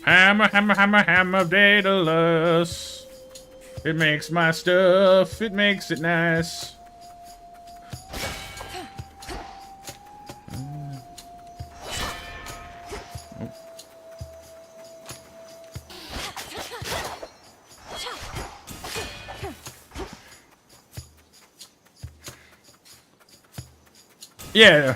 Hammer, hammer, hammer, hammer, Daedalus. It makes my stuff, it makes it nice. Yeah.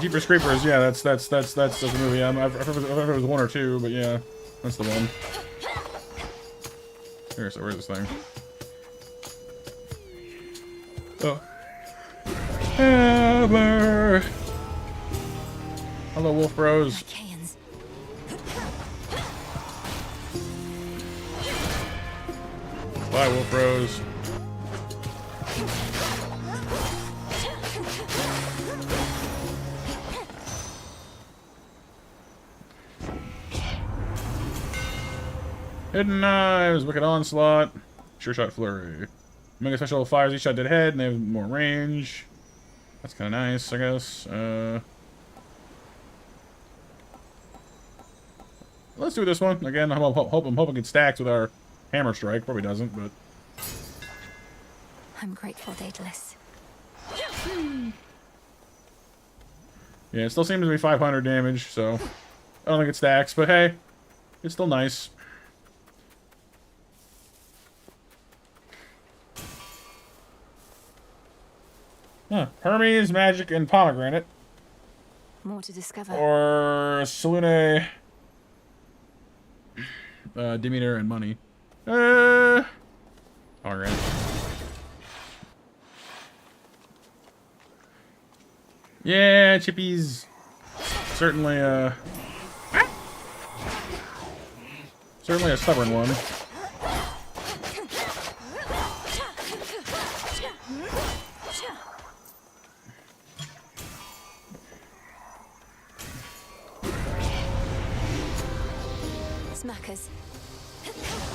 Jeepers Creepers, yeah, that's the movie. I don't know if it was one or two, but yeah, that's the one. Here, so where's this thing? Oh. Hammer! Hello, Wolf Bros. Bye, Wolf Bros. Hidden Knives, Wicked Onslaught, Sure Shot Flurry. Mega Special fires each shot dead head, and they have more range. That's kind of nice, I guess. Let's do this one. Again, I'm hoping it stacks with our Hammer Strike. Probably doesn't, but... I'm grateful, Daedalus. Yeah, it still seems to be 500 damage, so... I don't think it stacks, but hey, it's still nice. Huh. Hermes, Magic, and Pomegranate. More to discover. Or Selune, Demeter, and Money. Pomegranate. Yeah, Chippy's certainly certainly a stubborn one. Smackers.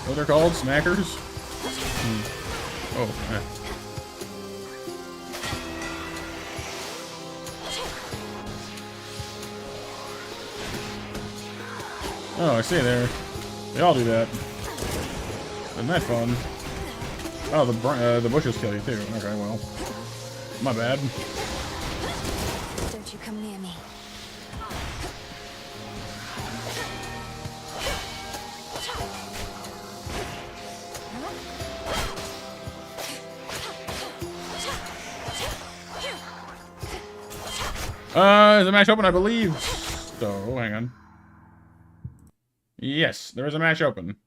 What they're called? Smackers? Oh, man. Oh, I see there. They all do that. Isn't that fun? Oh, the bushes kill you too. Okay, well, my bad. Don't you come near me. There's a match open, I believe. So, hang on. Yes, there is a match open.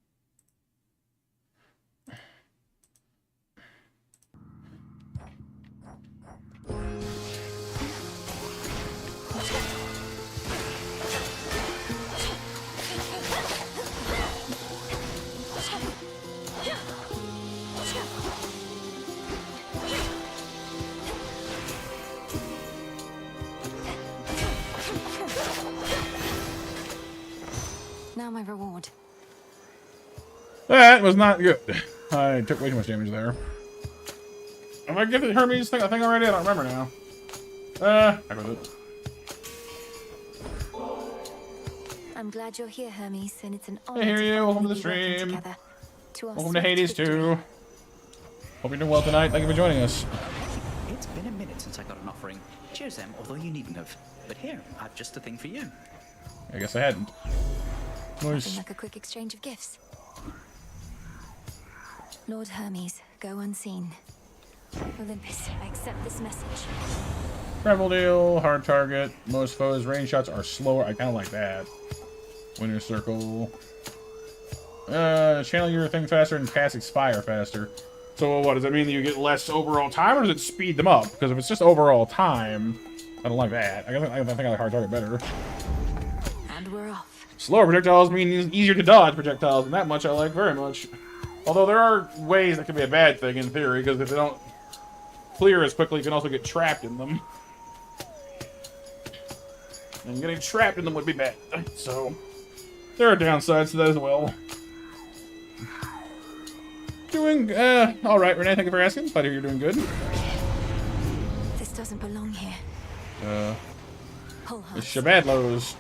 Now my reward. That was not good. I took way too much damage there. Have I given Hermes thing already? I don't remember now. Back with it. I'm glad you're here, Hermes, and it's an honor. I hear you. Welcome to the stream. Welcome to Hades 2. Hope you're doing well tonight. Thank you for joining us. It's been a minute since I got an offering. Cheers, Em, although you needn't have. But here, I've just a thing for you. I guess I hadn't. Nothing like a quick exchange of gifts. Lord Hermes, go unseen. Olympus, I accept this message. Travel deal, hard target. Most foes' range shots are slower. I kind of like that. Winner circle. Channel your thing faster and cast expire faster. So what does that mean? That you get less overall time, or does it speed them up? Because if it's just overall time, I don't like that. I think I like hard target better. And we're off. Slower projectiles mean easier to dodge projectiles, and that much I like very much. Although there are ways that could be a bad thing in theory, because if they don't clear as quickly, you can also get trapped in them. And getting trapped in them would be bad. So there are downsides to that as well. Doing alright, Renee, thank you for asking. Glad to hear you're doing good. This doesn't belong here. It's Shabadlows.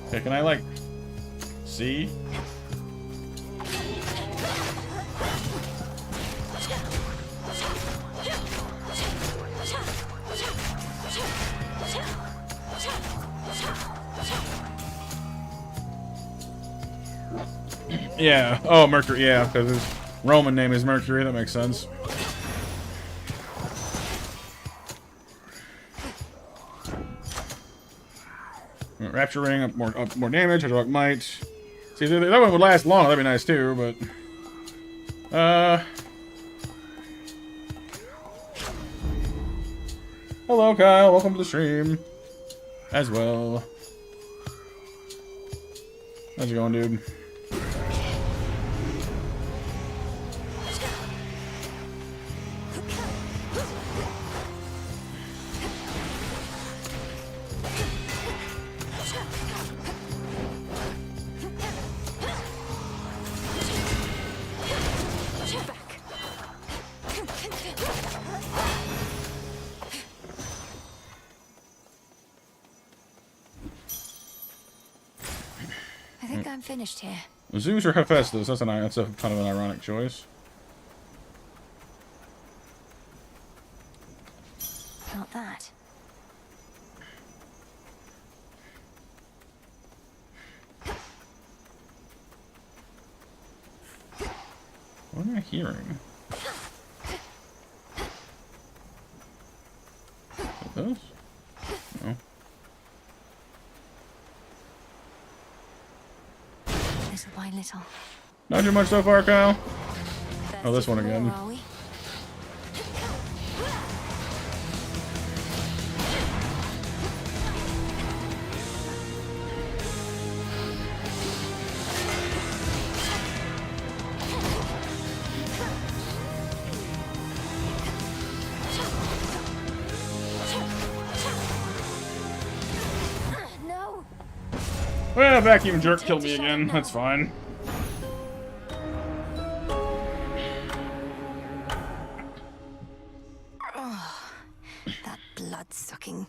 Okay, can I like see? Yeah. Oh, Mercury. Yeah, because his Roman name is Mercury. That makes sense. Rapture ring, up more damage. Hydraulic might. See, that one would last long. That'd be nice too, but hello, Kyle. Welcome to the stream as well. How's it going, dude? I think I'm finished here. Zeus or Hephaestus? That's a kind of an ironic choice. Not that. What am I hearing? Is this? No. Little by little. Not too much so far, Kyle. Oh, this one again. Are we? No. Well, vacuum jerk killed me again. That's fine. Oh, that blood-sucking.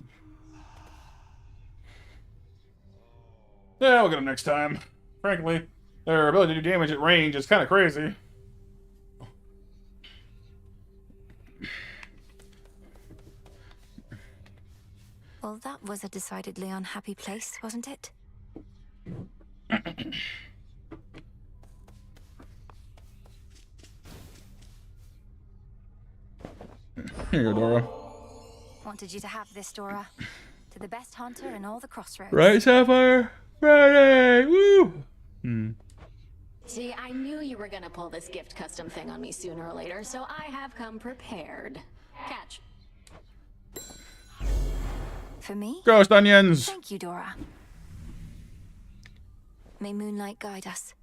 Yeah, we'll get them next time. Frankly, their ability to do damage at range is kind of crazy. Well, that was a decidedly unhappy place, wasn't it? Here you go, Dora. Wanted you to have this, Dora. To the best hunter in all the crossroads. Right, Sapphire? Friday! Woo! See, I knew you were gonna pull this gift custom thing on me sooner or later, so I have come prepared. Catch. For me? Ghost onions! Thank you, Dora. May moonlight guide us.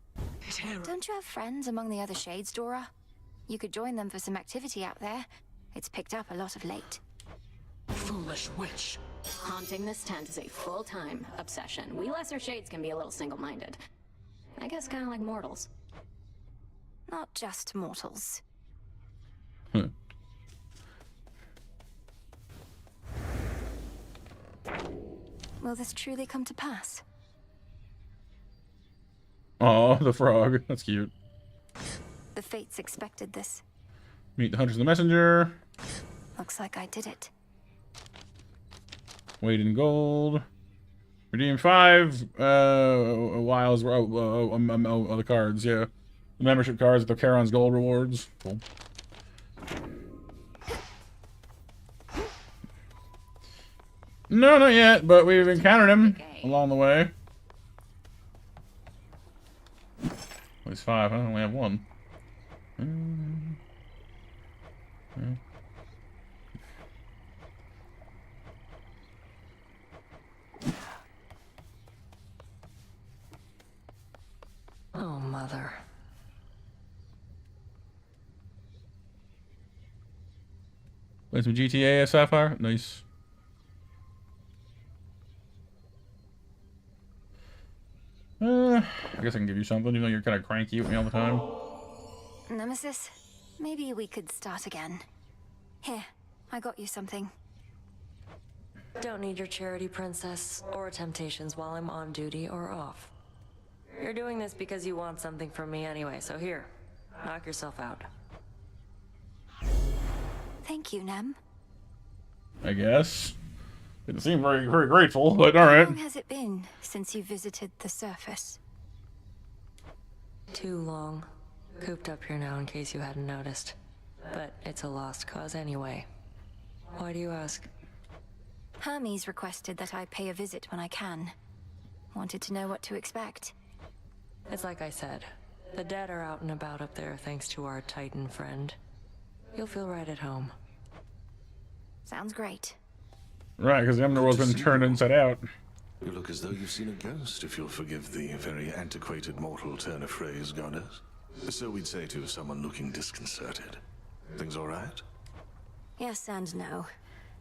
Don't you have friends among the other shades, Dora? You could join them for some activity out there. It's picked up a lot of late. Foolish witch. Haunting this tent is a full-time obsession. We lesser shades can be a little single-minded. I guess kind of like mortals. Not just mortals. Will this truly come to pass? Oh, the frog. That's cute. The fates expected this. Meet the hunters and the messenger. Looks like I did it. Weight in gold. Redeem 5 wiles. The cards, yeah. The membership cards with the Charon's gold rewards. Cool. No, not yet, but we've encountered him along the way. At least 5, huh? I only have 1. Oh, mother. Play some GTA, Sapphire. Nice. I guess I can give you something, even though you're kind of cranky with me all the time. Nemesis, maybe we could start again. Here, I got you something. Don't need your charity, princess, or temptations while I'm on duty or off. You're doing this because you want something from me anyway, so here, knock yourself out. Thank you, Nem. I guess. Didn't seem very grateful, but alright. How long has it been since you visited the surface? Too long. Cooped up here now in case you hadn't noticed. But it's a lost cause anyway. Why do you ask? Hermes requested that I pay a visit when I can. Wanted to know what to expect. It's like I said. The dead are out and about up there thanks to our Titan friend. You'll feel right at home. Sounds great. Right, because the Underworld's been turned inside out. You look as though you've seen a ghost, if you'll forgive the very antiquated mortal turn of phrase, goddess. So we'd say to someone looking disconcerted. Things all right? Yes and no.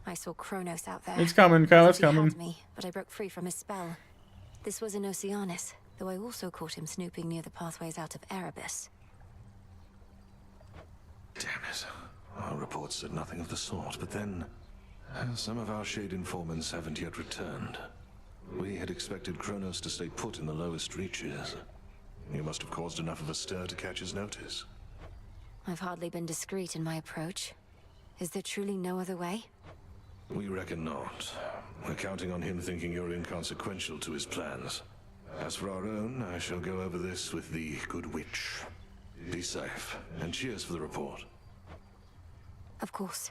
I saw Chronos out there. It's coming, Kyle, it's He had coming. me, but I broke free from his spell. This was in Oceanus, though I also caught him snooping near the pathways out of Erebus. Damn it. Our reports said nothing of the sort, but then some of our shade informants haven't yet returned. We had expected Chronos to stay put in the lowest reaches. You must have caused enough of a stir to catch his notice. I've hardly been discreet in my approach. Is there truly no other way? We reckon not. We're counting on him thinking you're inconsequential to his plans. As for our own, I shall go over this with the good witch. Be safe, and cheers for the report. Of course.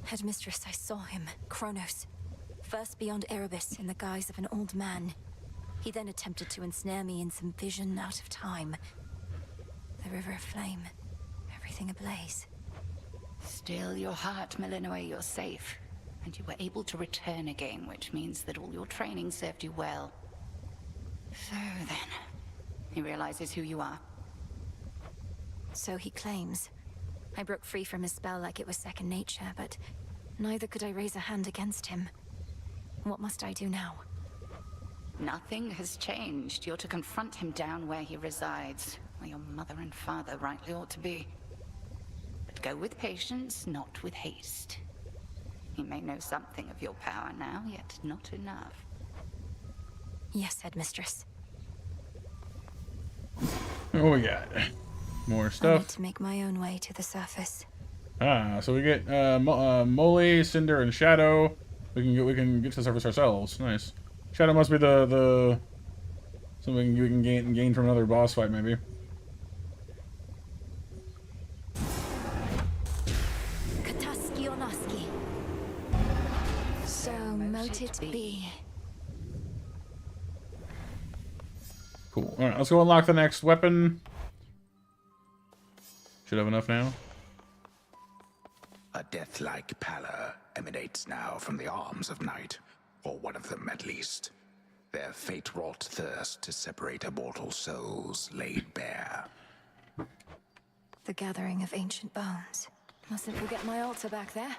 Headmistress, I saw him, Chronos. First beyond Erebus in the guise of an old man. He then attempted to ensnare me in some vision out of time. The river aflame, everything ablaze. Still, your heart, Malinois, you're safe. And you were able to return again, which means that all your training served you well. So then, he realizes who you are. So he claims. I broke free from his spell like it was second nature, but neither could I raise a hand against him. What must I do now? Nothing has changed. You're to confront him down where he resides, where your mother and father rightly ought to be. But go with patience, not with haste. He may know something of your power now, yet not enough. Yes, Headmistress. What we got? More I need stuff. to make my own way to the surface. Ah, so we get Moly, Cinder, and Shadow. We can get to the surface ourselves. Nice. Shadow must be the something we can gain from another boss fight, maybe. Kataski Onaski. So mote it be. Cool. All right, let's go unlock the next weapon. Should have enough now. A death-like pallor emanates now from the arms of night, or one of them at least. Their fate-wrought thirst to separate immortal souls laid bare. The gathering of ancient bones. Mustn't forget my altar back there.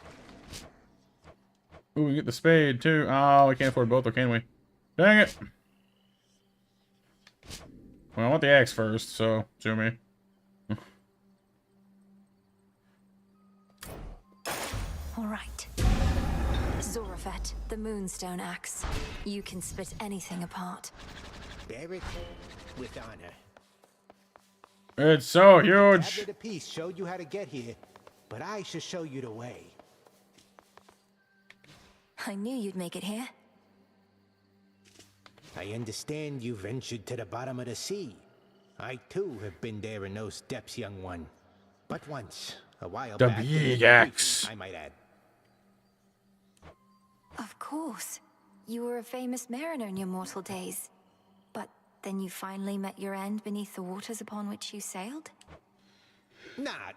Ooh, we can get the spade too. Oh, we can't afford both, though, can we? Dang it! Well, I want the axe first, so sue me. All right. Zorafet, the Moonstone Axe. You can split anything apart. Bear it with honor. It's so The huge! tablet of peace showed you how to get here, but I shall show you the way. I knew you'd make it here. I understand you ventured to the bottom of the sea. I too have been there in those depths, young one. But once, a while The back. big axe. I might add. Of course. You were a famous mariner in your mortal days. But then you finally met your end beneath the waters upon which you sailed? Nah,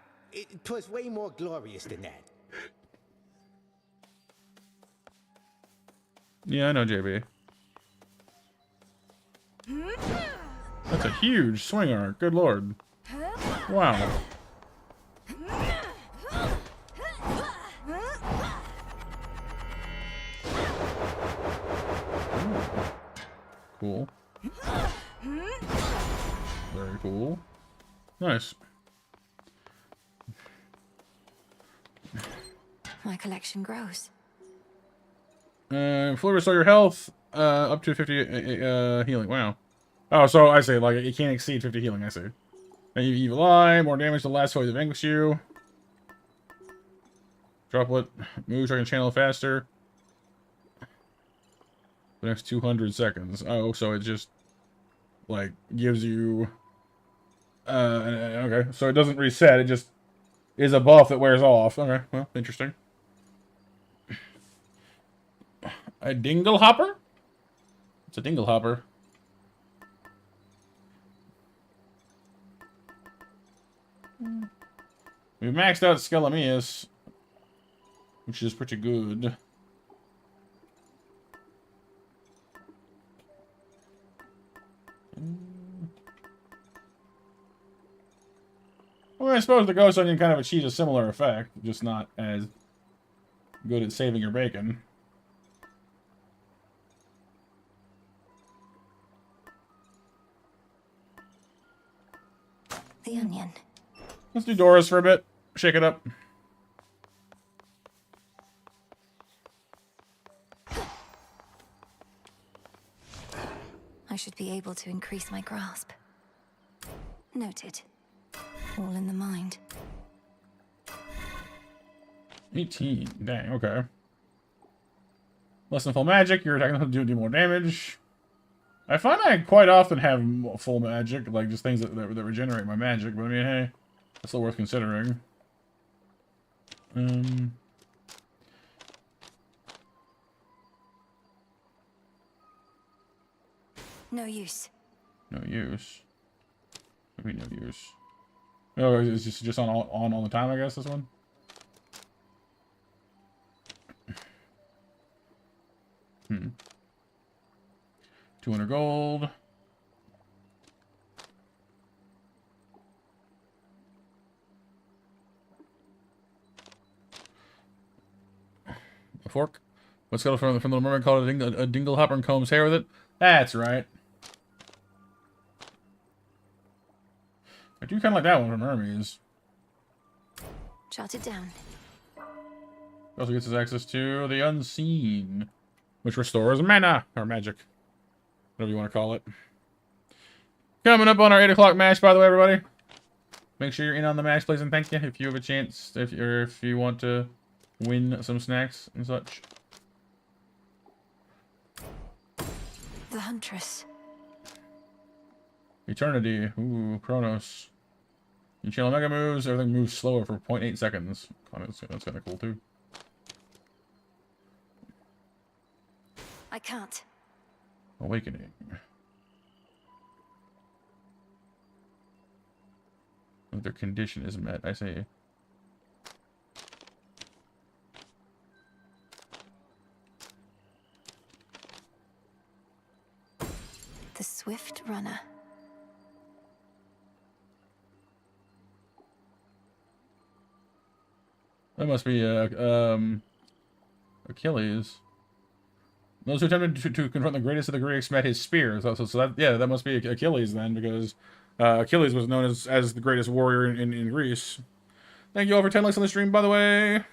'twas way more glorious than that. Yeah, I know, JB. That's a huge swing arc. Good lord. Wow. Cool. Very cool. Nice. My collection grows. Fully restore your health up to 50 healing. Wow. Oh, so I say, like, it can't exceed 50 healing, I see. And you evil eye, more damage to the last foe that vanquish you. Droplet moves, I can channel faster. The next 200 seconds. Oh, so it just, like, gives you... okay, so it doesn't reset, it just is a buff that wears off. Okay, well, interesting. A dingle hopper? It's a dingle hopper. We've maxed out Skelemius, which is pretty good. Well, I suppose the Ghost Onion kind of achieves a similar effect, just not as good at saving your bacon. The onion. Let's do Doris for a bit. Shake it up. I should be able to increase my grasp. Noted. All in the mind. 18. Dang, okay. Less than full magic, you're attacking them to do more damage. I find I quite often have full magic, like just things that regenerate my magic, but I mean, hey, that's still worth considering. No use. No use. What do you mean no use? Oh, it's just on all the time, I guess, this one? 200 gold. A fork. What's got from the mermaid called a dingle hopper and combs hair with it? That's right. I do kind of like that one from Hermes. Jot it down. Also gets his access to the unseen, which restores mana or magic, whatever you want to call it. Coming up on our 8 o'clock match, by the way, everybody. Make sure you're in on the match, please, and thank you if you have a chance, if you want to win some snacks and such. The Huntress. Eternity. Ooh, Chronos. You channel mega moves, everything moves slower for 0.8 seconds. Oh, that's kind of cool, too. I can't. Awakening. Their condition is met, I say. The Swift Runner. That must be a Achilles. Those who attempted to confront the greatest of the Greeks met his spear. So that, yeah, that must be Achilles then, because Achilles was known as the greatest warrior in Greece. Thank you all for 10 likes on the stream, by the way.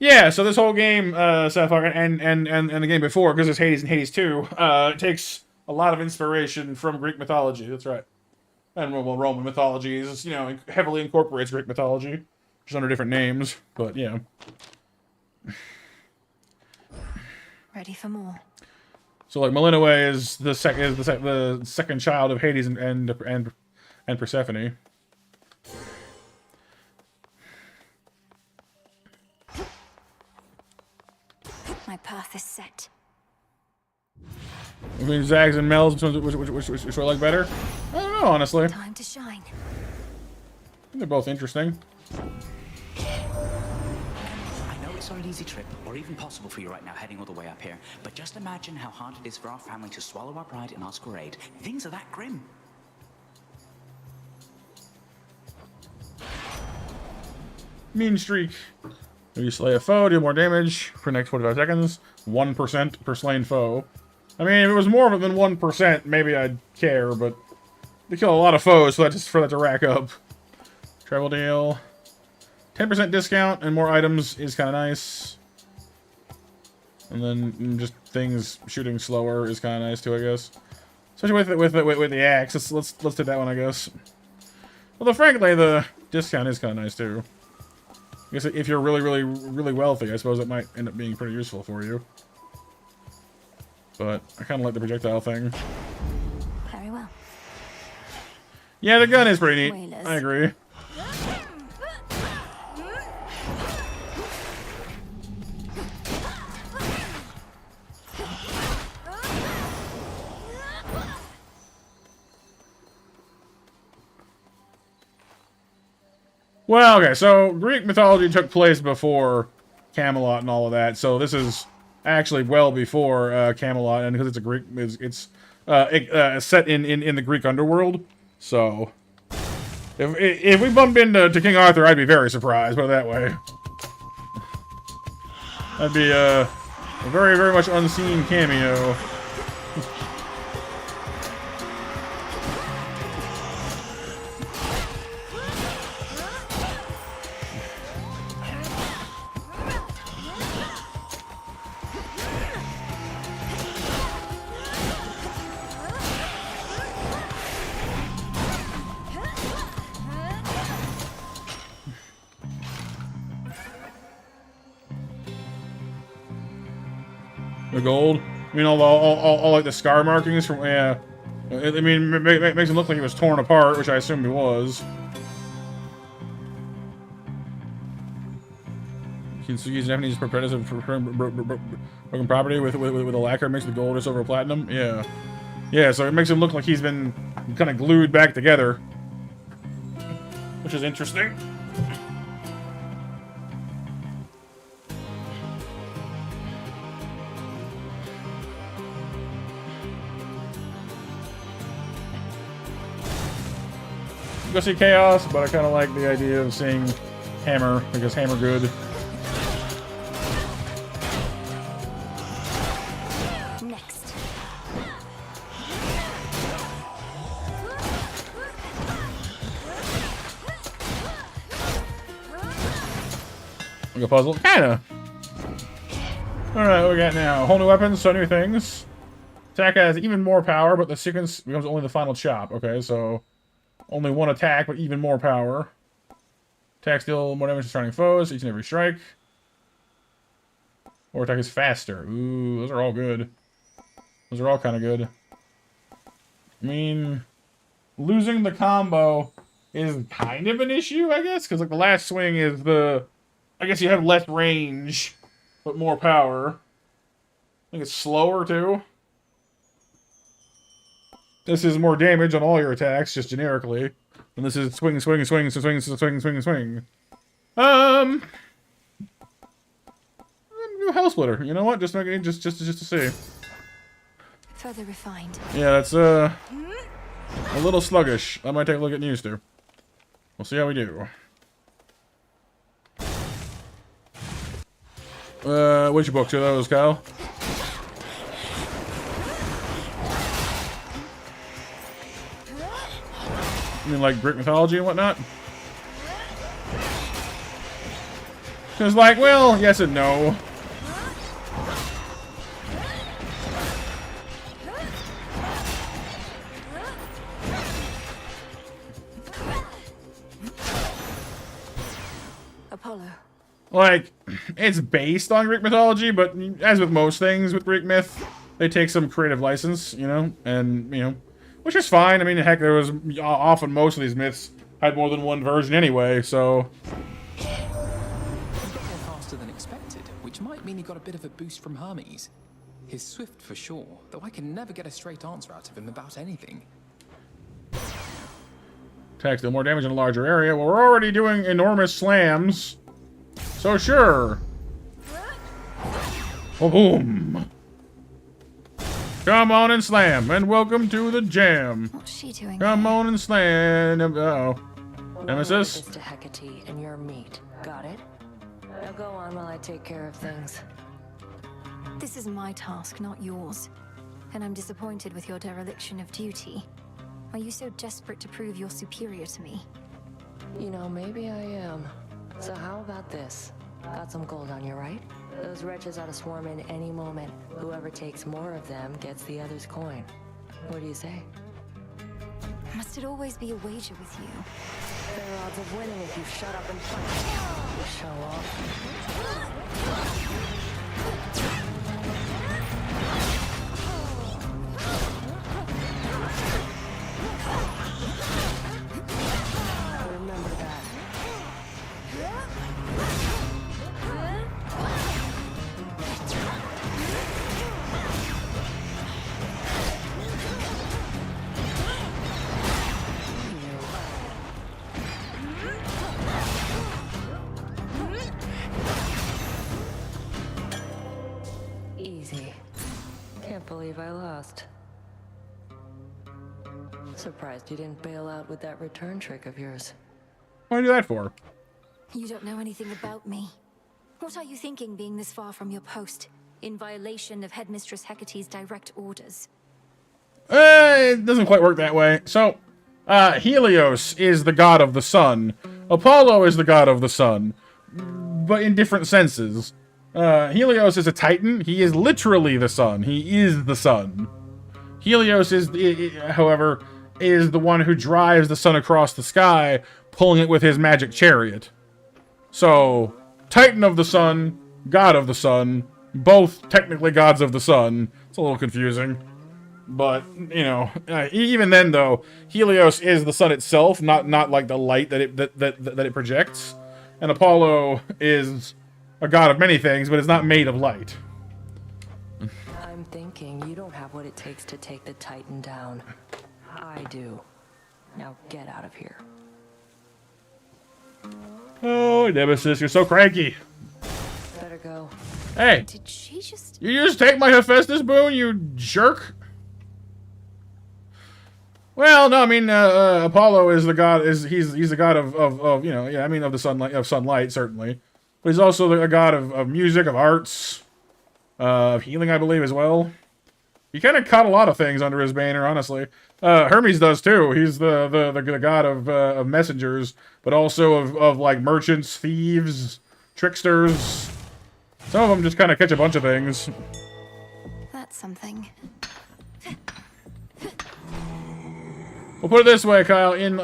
Yeah, so this whole game, Sapphire, and the game before, because it's Hades and Hades 2, it takes a lot of inspiration from Greek mythology. That's right. And, well, Roman mythology is, you know, heavily incorporates Greek mythology, just under different names, but, yeah. Ready for more. So, like, Melinoe is the second child of Hades and Persephone. My path is set. Between Zags and Mel's, which do I like better? I don't know, honestly. Time to shine. They're both interesting. I know it's not an easy trip, or even possible for you right now heading all the way up here, but just imagine how hard it is for our family to swallow our pride and ask for aid. Things are that grim. Mean streak. If you slay a foe, do more damage for the next 45 seconds. 1% per slain foe. I mean, if it was more than 1%, maybe I'd care, but they kill a lot of foes for that to rack up. Travel deal. 10% discount and more items is kind of nice. And then just things shooting slower is kind of nice too, I guess. Especially with the axe. Let's take that one, I guess. Although frankly, the discount is kind of nice too. I guess if you're really wealthy, I suppose it might end up being pretty useful for you. But I kind of like the projectile thing. Very well. Yeah, the gun is pretty neat. I agree. Well, okay, so Greek mythology took place before Camelot and all of that, so this is actually well before Camelot, and because it's a Greek, it's set in the Greek underworld. So if we bump into King Arthur, I'd be very surprised. Put it that way. That'd be a very much unseen cameo. The gold. I mean, all like the scar markings from, yeah. I mean, it makes him look like he was torn apart, which I assume he was. You can use Japanese predator for broken property with a lacquer mixed with gold or silver or platinum. Yeah. Yeah, so it makes him look like he's been kind of glued back together. Which is interesting. Go see Chaos, but I kind of like the idea of seeing Hammer, because Hammer good. Next. Like a puzzle? Kinda. Alright, what we got now? Whole new weapons, so new things. Attack has even more power, but the sequence becomes only the final chop. Okay, so only one attack, but even more power. Attacks deal more damage to starting foes, each and every strike. Or attack is faster. Ooh, those are all good. Those are all kind of good. I mean, losing the combo is kind of an issue, I guess, because like the last swing is the... I guess you have less range, but more power. I think it's slower, too. This is more damage on all your attacks, just generically. And this is swing, swing, swing, swing, swing, swing, swing, swing. Hell Splitter. You know what? Just to see. Further refined. Yeah, that's a little sluggish. I might take a look at news too. We'll see how we do. Which books are those, Kyle? You mean like Greek mythology and whatnot? It's like, well, yes and no. Apollo. Like, it's based on Greek mythology, but as with most things with Greek myth, they take some creative license, you know, and, you know, which is fine. I mean, heck, there was often most of these myths had more than one version anyway, so. He got there faster than expected, which might mean he got a bit of a boost from Hermes. He's swift for sure, though I can never get a straight answer out of him about anything. Attacks do more damage in a larger area. Well, we're already doing enormous slams. So sure. Oh, boom. Come on and slam, and welcome to the jam. What's she doing? Come on and slam. Uh-oh. Nemesis? This to Hecate and your meat. Got it? Now go on while I take care of things. This is my task, not yours. And I'm disappointed with your dereliction of duty. Are you so desperate to prove you're superior to me? You know, maybe I am. So how about this? Got some gold on you, right? Those wretches ought to swarm in any moment. Whoever takes more of them gets the other's coin. What do you say? Must it always be a wager with you? Fair odds of winning if you shut up and fight. You show off. Remember that. Easy. Can't believe I lost. Surprised you didn't bail out with that return trick of yours. What do you do that for? You don't know anything about me. What are you thinking being this far from your post, in violation of Headmistress Hecate's direct orders? It doesn't quite work that way. So, Helios is the god of the sun. Apollo is the god of the sun. But in different senses. Helios is a titan. He is literally the sun. He is the sun. Helios is, however, is the one who drives the sun across the sky, pulling it with his magic chariot. So, Titan of the sun, god of the sun, both technically gods of the sun. It's a little confusing. But, you know, even then though, Helios is the sun itself, not like the light that it projects. And Apollo is a god of many things, but it's not made of light. I'm thinking you don't have what it takes to take the Titan down. I do. Now get out of here. Oh, Nemesis, you're so cranky. Better go. Hey, Did she just... you just take my Hephaestus boon, you jerk? Well, no, I mean, Apollo is the god, he's the god of you know, yeah, I mean, of the sunlight, certainly. But he's also a god of music, of arts, of healing, I believe, as well. He kind of caught a lot of things under his banner, honestly. Hermes does too. He's the god of messengers, but also of like merchants, thieves, tricksters. Some of them just kind of catch a bunch of things. That's something. We'll put it this way, Kyle. In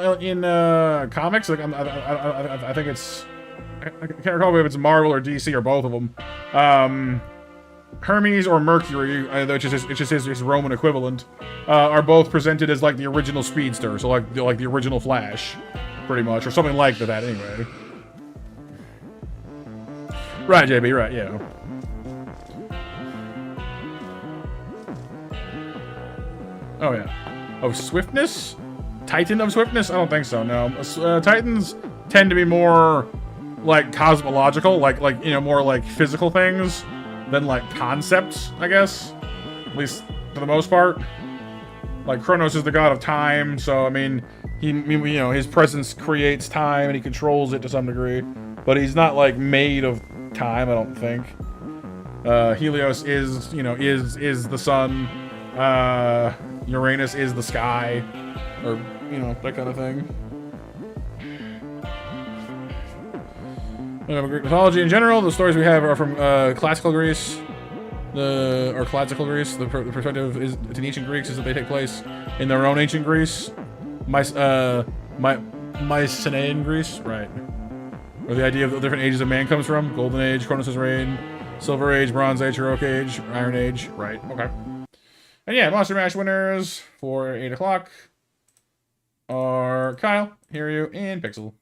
comics, like I think it's, I can't recall if it's Marvel or DC or both of them. Hermes or Mercury, which is just his Roman equivalent, are both presented as like the original speedster, so like the original Flash, pretty much, or something like that. Anyway. Right, JB. Right, yeah. Oh yeah. Of swiftness? Titan of swiftness? I don't think so. No. Titans tend to be more like cosmological, like you know, more like physical things than like concepts, I guess. At least for the most part. Like Chronos is the god of time, so I mean, he you know, his presence creates time and he controls it to some degree, but he's not like made of time, I don't think. Helios is, you know, is the sun. Uranus is the sky, or you know, that kind of thing. Greek mythology in general. The stories we have are from classical Greece. Classical Greece. The perspective is to ancient Greeks is that they take place in their own ancient Greece, Mycenaean Greece, right? Or the idea of the different ages of man comes from: Golden Age, Chronos' reign, Silver Age, Bronze Age, Heroic Age, Iron Age, right? Okay. And yeah, Monster Mash winners for 8 o'clock are Kyle, Hiryu, and Pixel.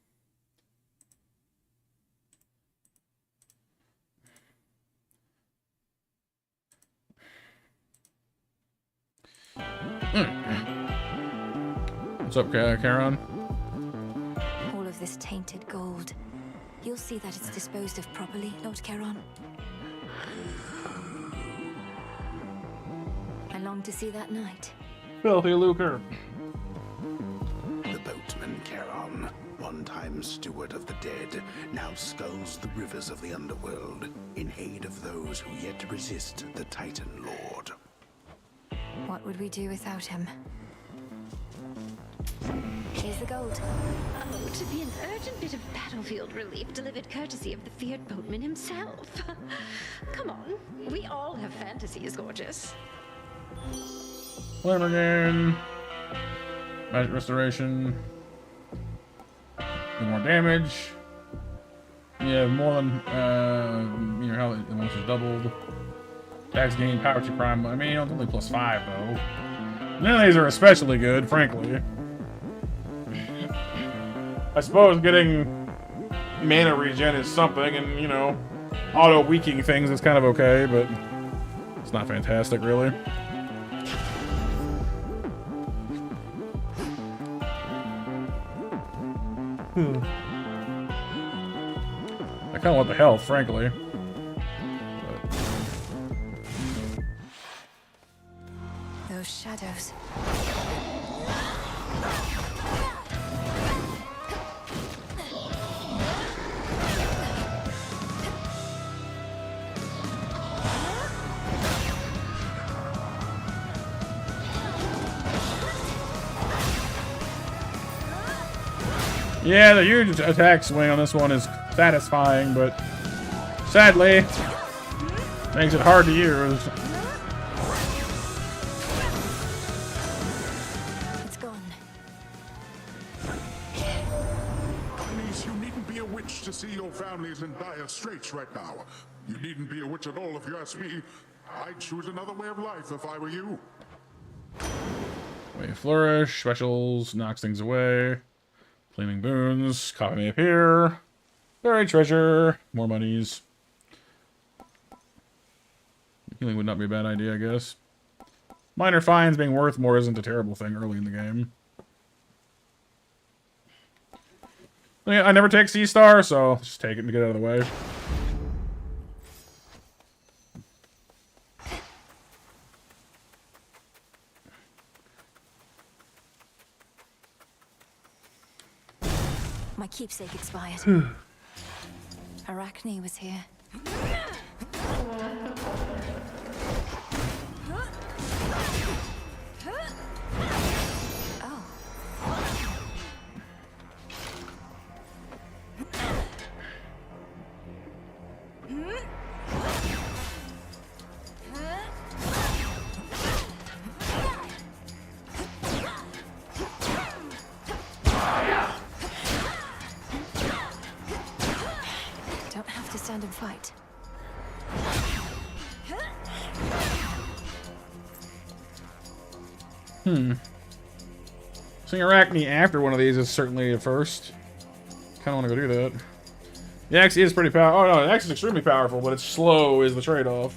What's up, Charon? All of this tainted gold. You'll see that it's disposed of properly, Lord Charon. I long to see that night. Filthy lucre. The boatman Charon, one-time steward of the dead, now sculls the rivers of the Underworld in aid of those who yet resist the Titan Lord. What would we do without him? Here's the gold. Oh, to be an urgent bit of battlefield relief delivered courtesy of the feared boatman himself. Come on, we all have fantasies, gorgeous. Flamer gain. Magic restoration. Do more damage. Yeah, more than your health almost is doubled. Tax gain, power to prime. I mean, it's only +5 though. None of these are especially good, frankly. I suppose getting mana regen is something, and you know, auto weakening things is kind of okay, but it's not fantastic, really. I kind of want the health, frankly. Those shadows. Yeah, the huge attack swing on this one is satisfying, but sadly, makes it hard to use. It's gone. Niece, you needn't be a witch to see your family's in dire straits right now. You needn't be a witch at all if you ask me. I'd choose another way of life if I were you. Wait, flourish, specials, knocks things away. Flaming boons, copy may appear. Buried treasure, more monies. Healing would not be a bad idea, I guess. Minor fines being worth more isn't a terrible thing early in the game. Yeah, I never take C-Star, so just take it and get out of the way. My keepsake expired. Arachne was here. Oh. Don't have to stand and fight. Seeing Arachne after one of these is certainly a first. Kind of want to go do that. The axe is pretty powerful. Oh no, the axe is extremely powerful, but it's slow is the trade-off.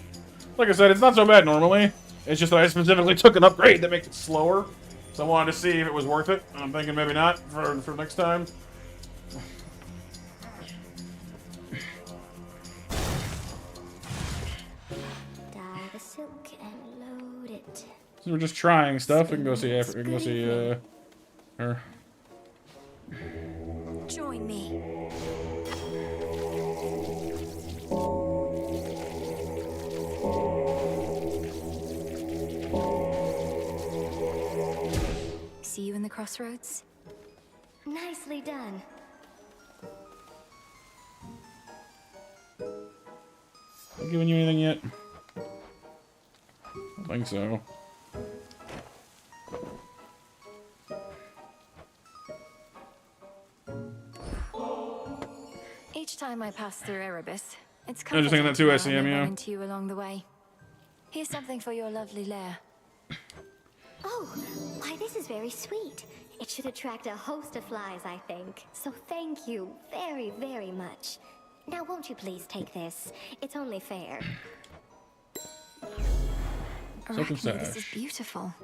Like I said, it's not so bad normally. It's just that I specifically took an upgrade that makes it slower. So I wanted to see if it was worth it. I'm thinking maybe not for next time. Dye the silk and load it. So we're just trying stuff. We can go see her. Join me. crossroads? Nicely done. Not giving you anything yet? I don't think so. Each time I pass through Erebus, it's I was just thinking that too, SEM, I yeah. run into you along the way. Here's something for your lovely lair. Oh, why this is very sweet. It should attract a host of flies, I think. So thank you very, very much. Now won't you please take this? It's only fair. Arachne, this is beautiful.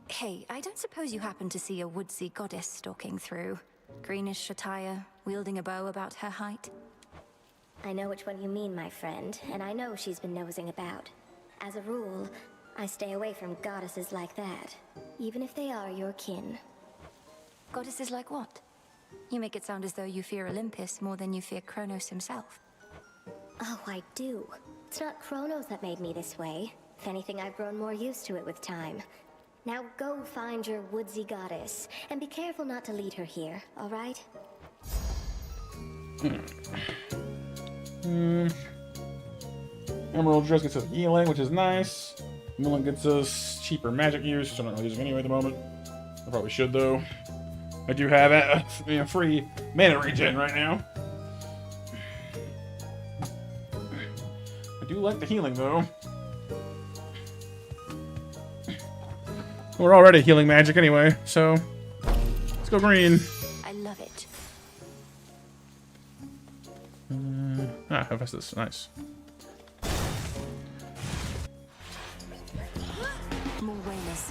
Hey, I don't suppose you happen to see a woodsy goddess stalking through? Greenish attire, wielding a bow about her height? I know which one you mean, my friend, and I know she's been nosing about. As a rule, I stay away from goddesses like that, even if they are your kin. Goddesses like what? You make it sound as though you fear Olympus more than you fear Chronos himself. Oh, I do. It's not Chronos that made me this way. If anything, I've grown more used to it with time. Now go find your woodsy goddess, and be careful not to lead her here, alright? Emerald just gets us healing, which is nice. Millen gets us cheaper magic use, which I'm not really using anyway at the moment. I probably should, though. I do have a free mana regen right now. I do like the healing, though. We're already healing magic anyway, so let's go green. I love it. How fast is this? Nice. More whalers.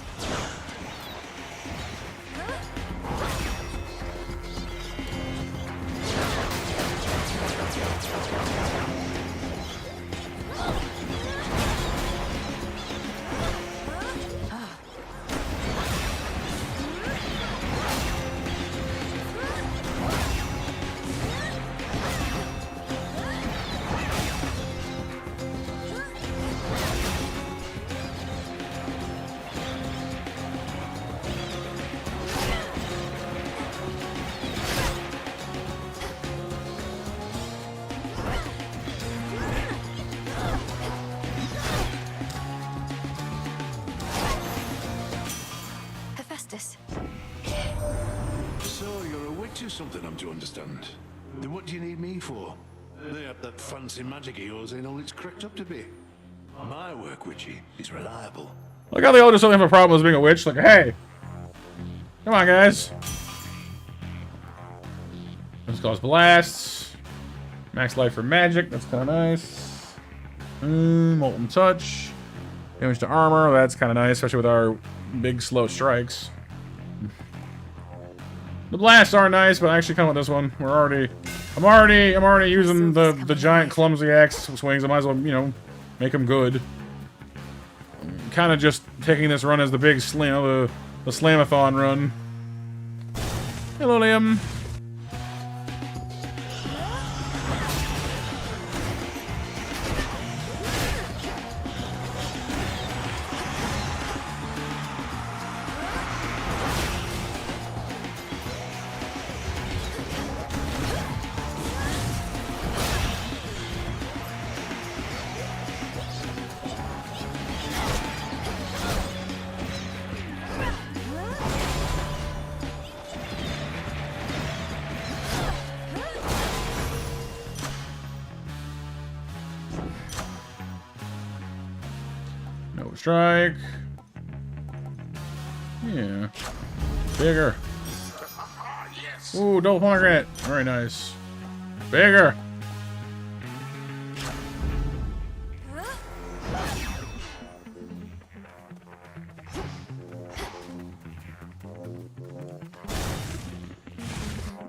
So you're a witch or something, I'm to understand. Then what do you need me for? They up that fancy magic of yours ain't all it's cracked up to be. My work, witchy, is reliable. Look how they all just don't have a problem with being a witch. Like, hey, come on, guys. Let's cause blasts. Max life for magic. That's kind of nice. Molten touch. Damage to armor. That's kind of nice, especially with our big slow strikes. The blasts are nice, but I actually kind of want this one. I'm already using the giant clumsy axe swings. I might as well, you know, make them good. Kind of just taking this run as the big slam, the slamathon run. Hello, Liam. Strike. Yeah. Bigger. Ooh, double pomegranate. Very nice. Bigger.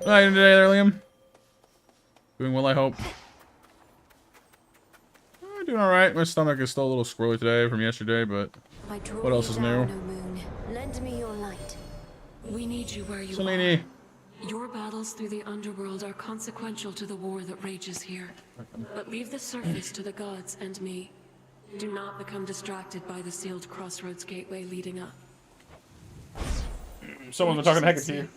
How are you today there, Liam? Doing well, I hope. Doing alright. My stomach is still a little squirrely today from yesterday, but what else is new? Lend me your light. We need you where you Selene. are. Your battles through the Underworld are consequential to the war that rages here. But leave the surface to the gods and me. Do not become distracted by the sealed crossroads gateway leading up. Someone's been talking to Hecate.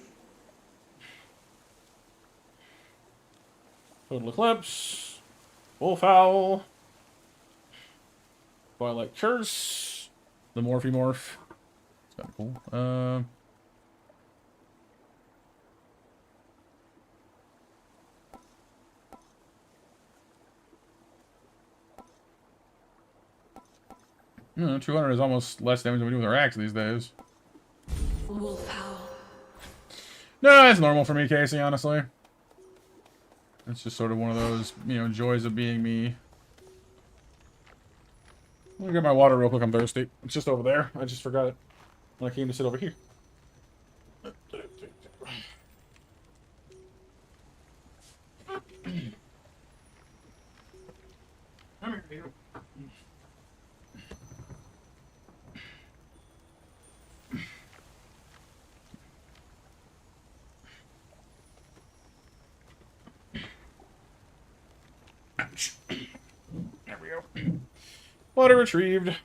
Total Eclipse. Wolfowl. Twilight Curse. The Morph. It's kind of cool. You know, 200 is almost less damage than we do with our axe these days. Wolfhowl. No, it's normal for me, Casey, honestly. It's just sort of one of those, you know, joys of being me. Let me get my water real quick, I'm thirsty. It's just over there. I just forgot it when I came to sit over here. Come here, there we go. Water retrieved.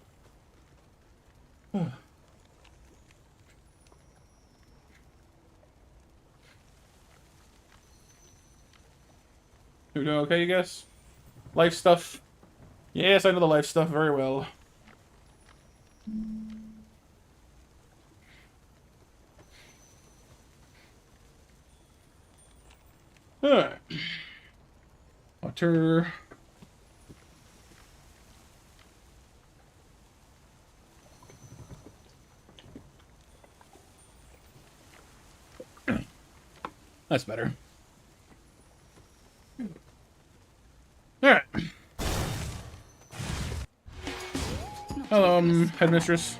You doing okay, you guys? Life stuff. Yes, I know the life stuff very well. Alright. Water. That's better. Alright. Hello, headmistress.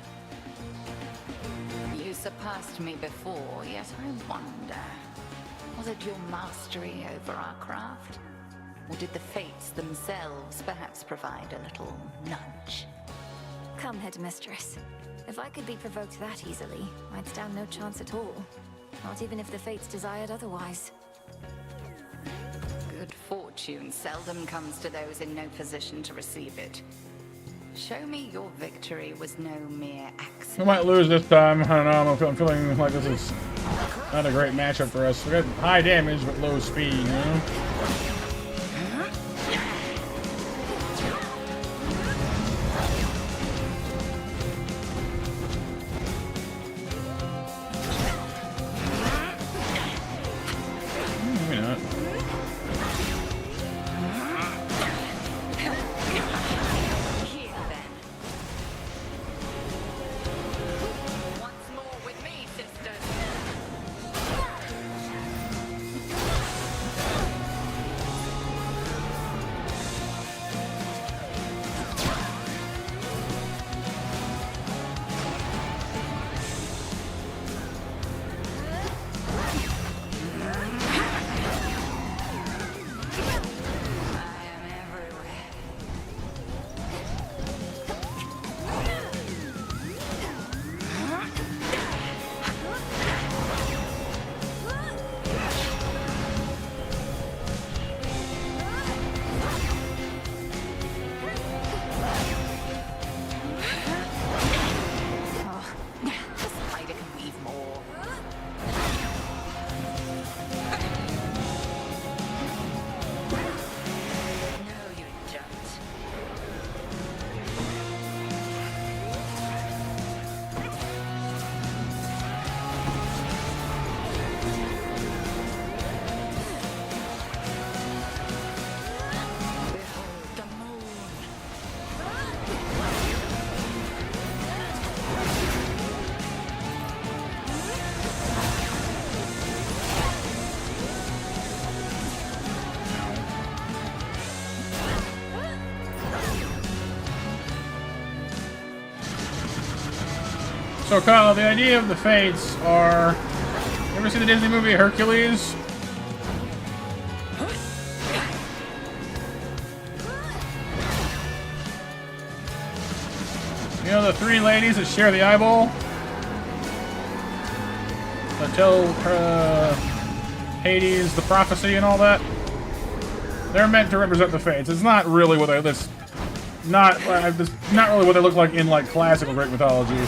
You surpassed me before, yet I wonder. Was it your mastery over our craft? Or did the fates themselves perhaps provide a little nudge? Come, headmistress. If I could be provoked that easily, I'd stand no chance at all. Not even if the fates desired otherwise. Good fortune seldom comes to those in no position to receive it. Show me your victory was no mere accident. We might lose this time. I don't know. I'm feeling like this is not a great matchup for us. We got high damage but low speed, you know? Maybe not. So Kyle, the idea of the Fates are... You ever see the Disney movie Hercules? You know the three ladies that share the eyeball? That tell Hades the prophecy and all that? They're meant to represent the Fates. It's not really what this not really what they look like in like classical Greek mythology,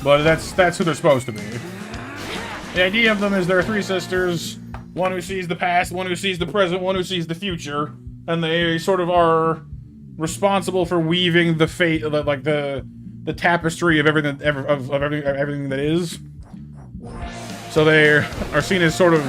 but that's who they're supposed to be. The idea of them is there are three sisters, one who sees the past, one who sees the present, one who sees the future, and they sort of are responsible for weaving the fate of the tapestry of everything that is. So they are seen as sort of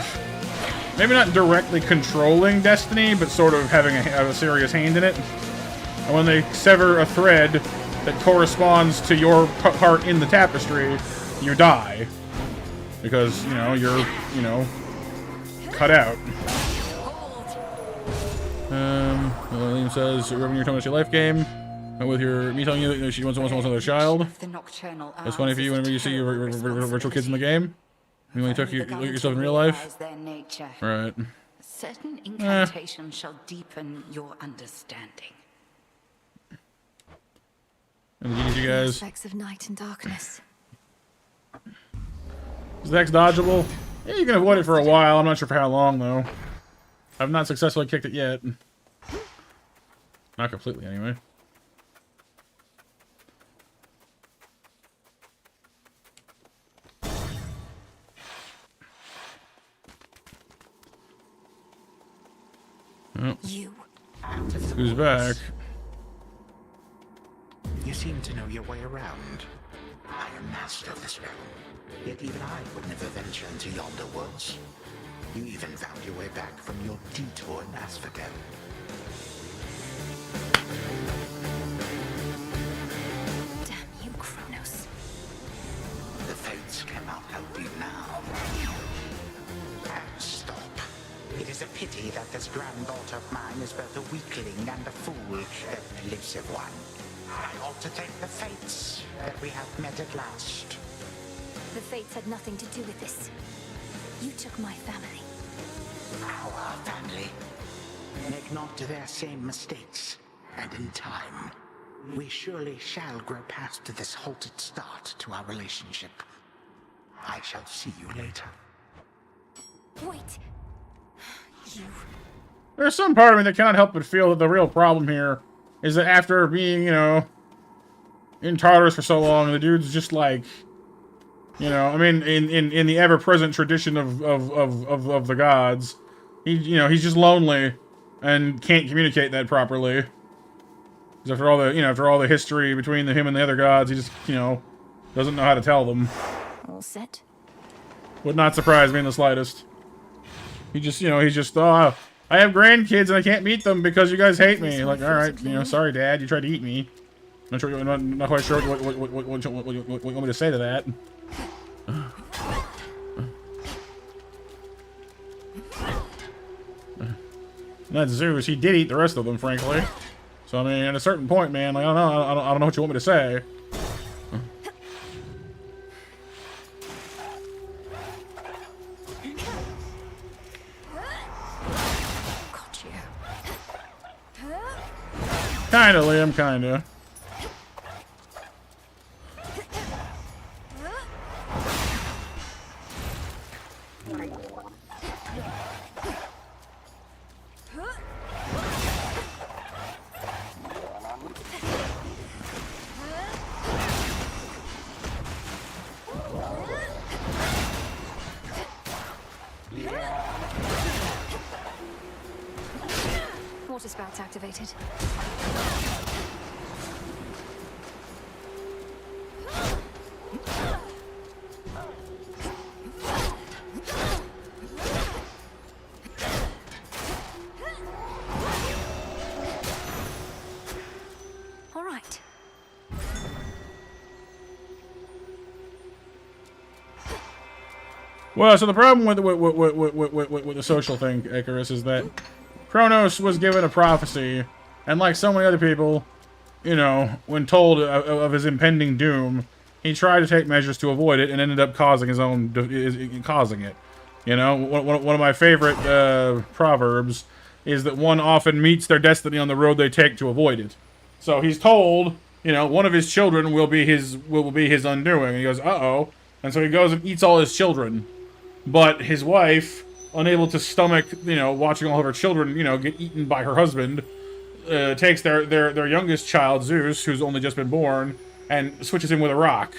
maybe not directly controlling destiny, but sort of having a serious hand in it. And when they sever a thread that corresponds to your part in the tapestry, you die. Because, you know, you're, you know, cut out. Liam says, remember your Tomodachi Life game? With me telling you that she wants another child. It's funny for you whenever you see your virtual kids in the game. You only look at yourself in real life. Right. Certain incantations shall deepen your understanding. And the you guys. Aspects of night and darkness. Is the X dodgeable? Yeah, you can avoid it for a while. I'm not sure for how long though. I've not successfully kicked it yet. Not completely, anyway. Oh. Who's back? You seem to know your way around. I am master of this realm, yet even I would never venture into yonder worlds. You even found your way back from your detour in Asphodel. Damn you, Chronos. The fates cannot help you now. And stop. It is a pity that this granddaughter of mine is both a weakling and a fool, a elusive one. I ought to thank the fates that we have met at last. The fates had nothing to do with this. You took my family. Our family. Make not their same mistakes, and in time, we surely shall grow past this halted start to our relationship. I shall see you later. Wait. You... There's some part of me that cannot help but feel that the real problem here is that after being, you know, in Tartarus for so long, the dude's just like, you know, I mean, in the ever-present tradition of the gods, he's just lonely and can't communicate that properly. Because after all the history between him and the other gods, he just, you know, doesn't know how to tell them. All set? Would not surprise me in the slightest. He's just, oh, I have grandkids and I can't meet them because you guys hate me. Like, all right, sorry, Dad, you tried to eat me. Not quite sure what you want me to say to that. That's Zeus. He did eat the rest of them, frankly. So I mean, at a certain point, man, like I don't know what you want me to say. Kinda, Liam, kinda. Water spouts activated. All right. Well, so the problem with the social thing, Icarus, is that Chronos was given a prophecy, and like so many other people, you know, when told of his impending doom, he tried to take measures to avoid it and ended up causing his own causing it. You know, one of my favorite proverbs is that one often meets their destiny on the road they take to avoid it. So he's told, you know, one of his children will be his undoing, and he goes, uh-oh, and so he goes and eats all his children, but his wife, unable to stomach, you know, watching all of her children, you know, get eaten by her husband, takes their youngest child, Zeus, who's only just been born, and switches him with a rock.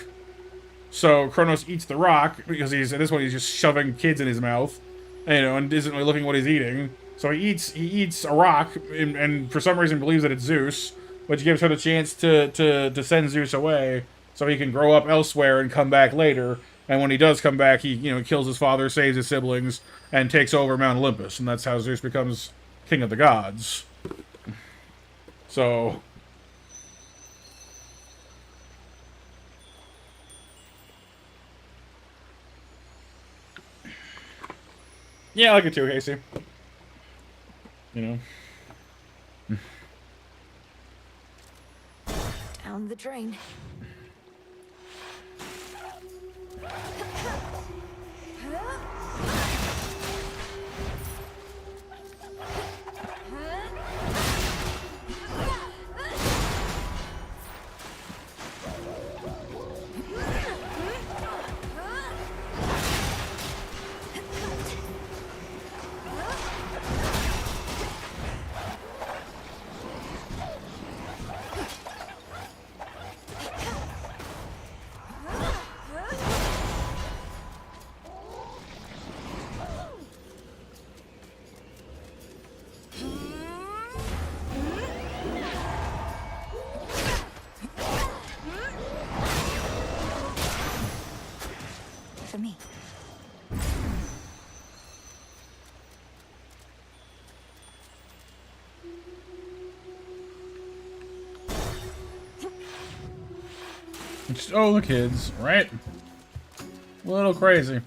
So Chronos eats the rock because at this point he's just shoving kids in his mouth, and isn't really looking what he's eating. So he eats a rock, and for some reason believes that it's Zeus, which gives her the chance to send Zeus away so he can grow up elsewhere and come back later. And when he does come back, he kills his father, saves his siblings, and takes over Mount Olympus, and that's how Zeus becomes king of the gods. So. Yeah, I like it too, Casey. Down the drain. For me. Oh, the kids, right? A little crazy.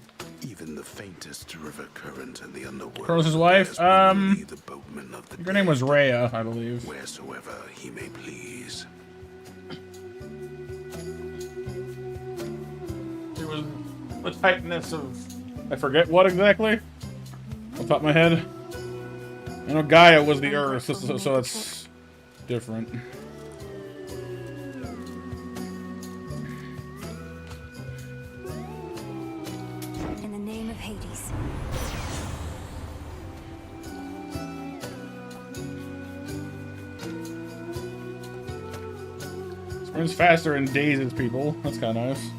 Even the faintest river current in the underworld. Chronos' wife, her name was Rhea, I believe. Wheresoever he may please. She was the Titaness of, I forget what exactly. Off the top of my head. I know Gaia was the Earth, so that's different. In the name of Hades. Runs faster and dazes people. That's kind of nice.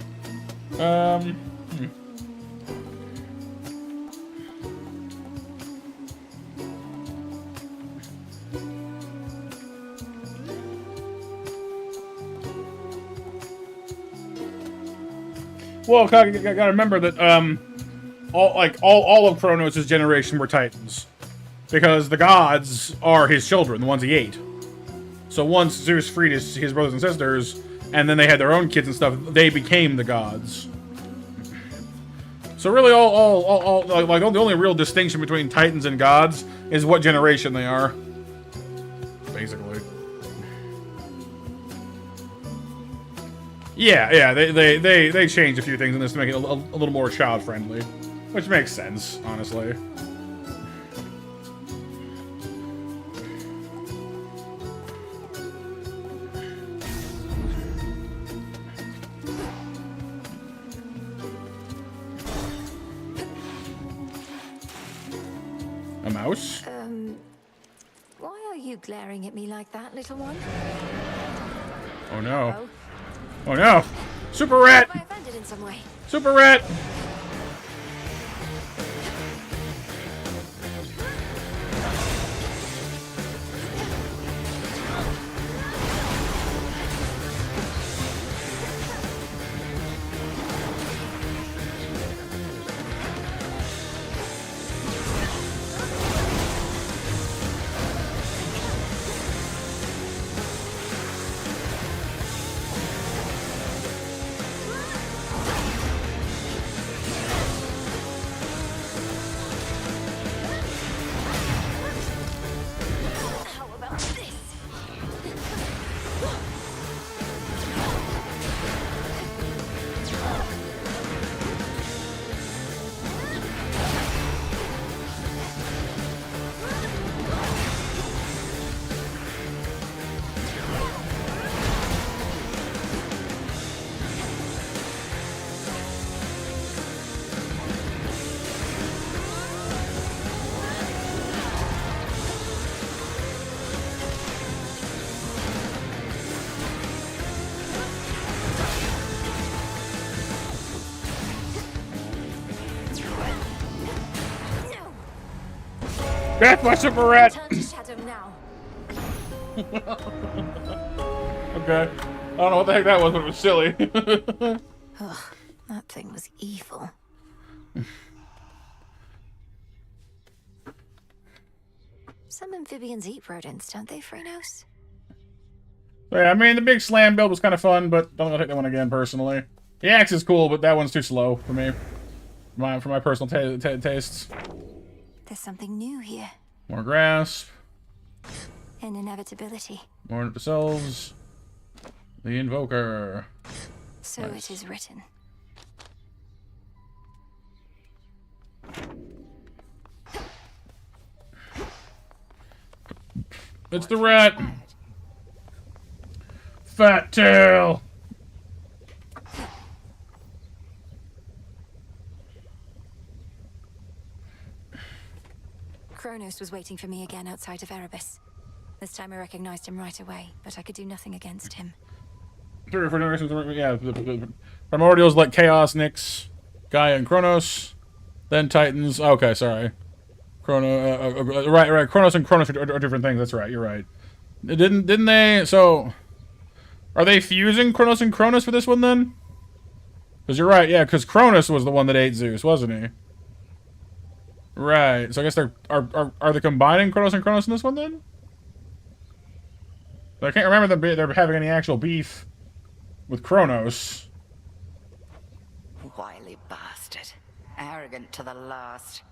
Well, gotta remember that all of Chronos' generation were Titans, because the gods are his children, the ones he ate. So once Zeus freed his brothers and sisters, and then they had their own kids and stuff, they became the gods. So really, the only real distinction between Titans and gods is what generation they are, basically. Yeah, they changed a few things in this to make it a little more child friendly, which makes sense, honestly. A mouse? Why are you glaring at me like that, little one? Oh no. Oh no! Super Rat! Have I offended in some way? Super Rat! Death by Super Rat! Turn to shadow now. Okay. I don't know what the heck that was, but it was silly. Ugh, that thing was evil. Some amphibians eat rodents, don't they, Chronos? Yeah, I mean, the big slam build was kind of fun, but don't take that one again, personally. The axe is cool, but that one's too slow for me. For my personal tastes. There's something new here. More grasp. An inevitability. More into selves. The Invoker. So nice. it is written. It's the rat. Fat tail. Chronos was waiting for me again outside of Erebus. This time I recognized him right away, but I could do nothing against him. Yeah, the Primordials like Chaos, Nyx, Gaia, and Chronos. Then Titans. Okay, sorry. Right. Chronos and Chronos are different things. That's right. You're right. Didn't they? So, are they fusing Chronos and Chronos for this one then? Because you're right. Yeah, because Chronos was the one that ate Zeus, wasn't he? Right. So I guess are they combining Chronos and Chronos in this one then? I can't remember them they're having any actual beef with Chronos. Wily bastard. Arrogant to the last.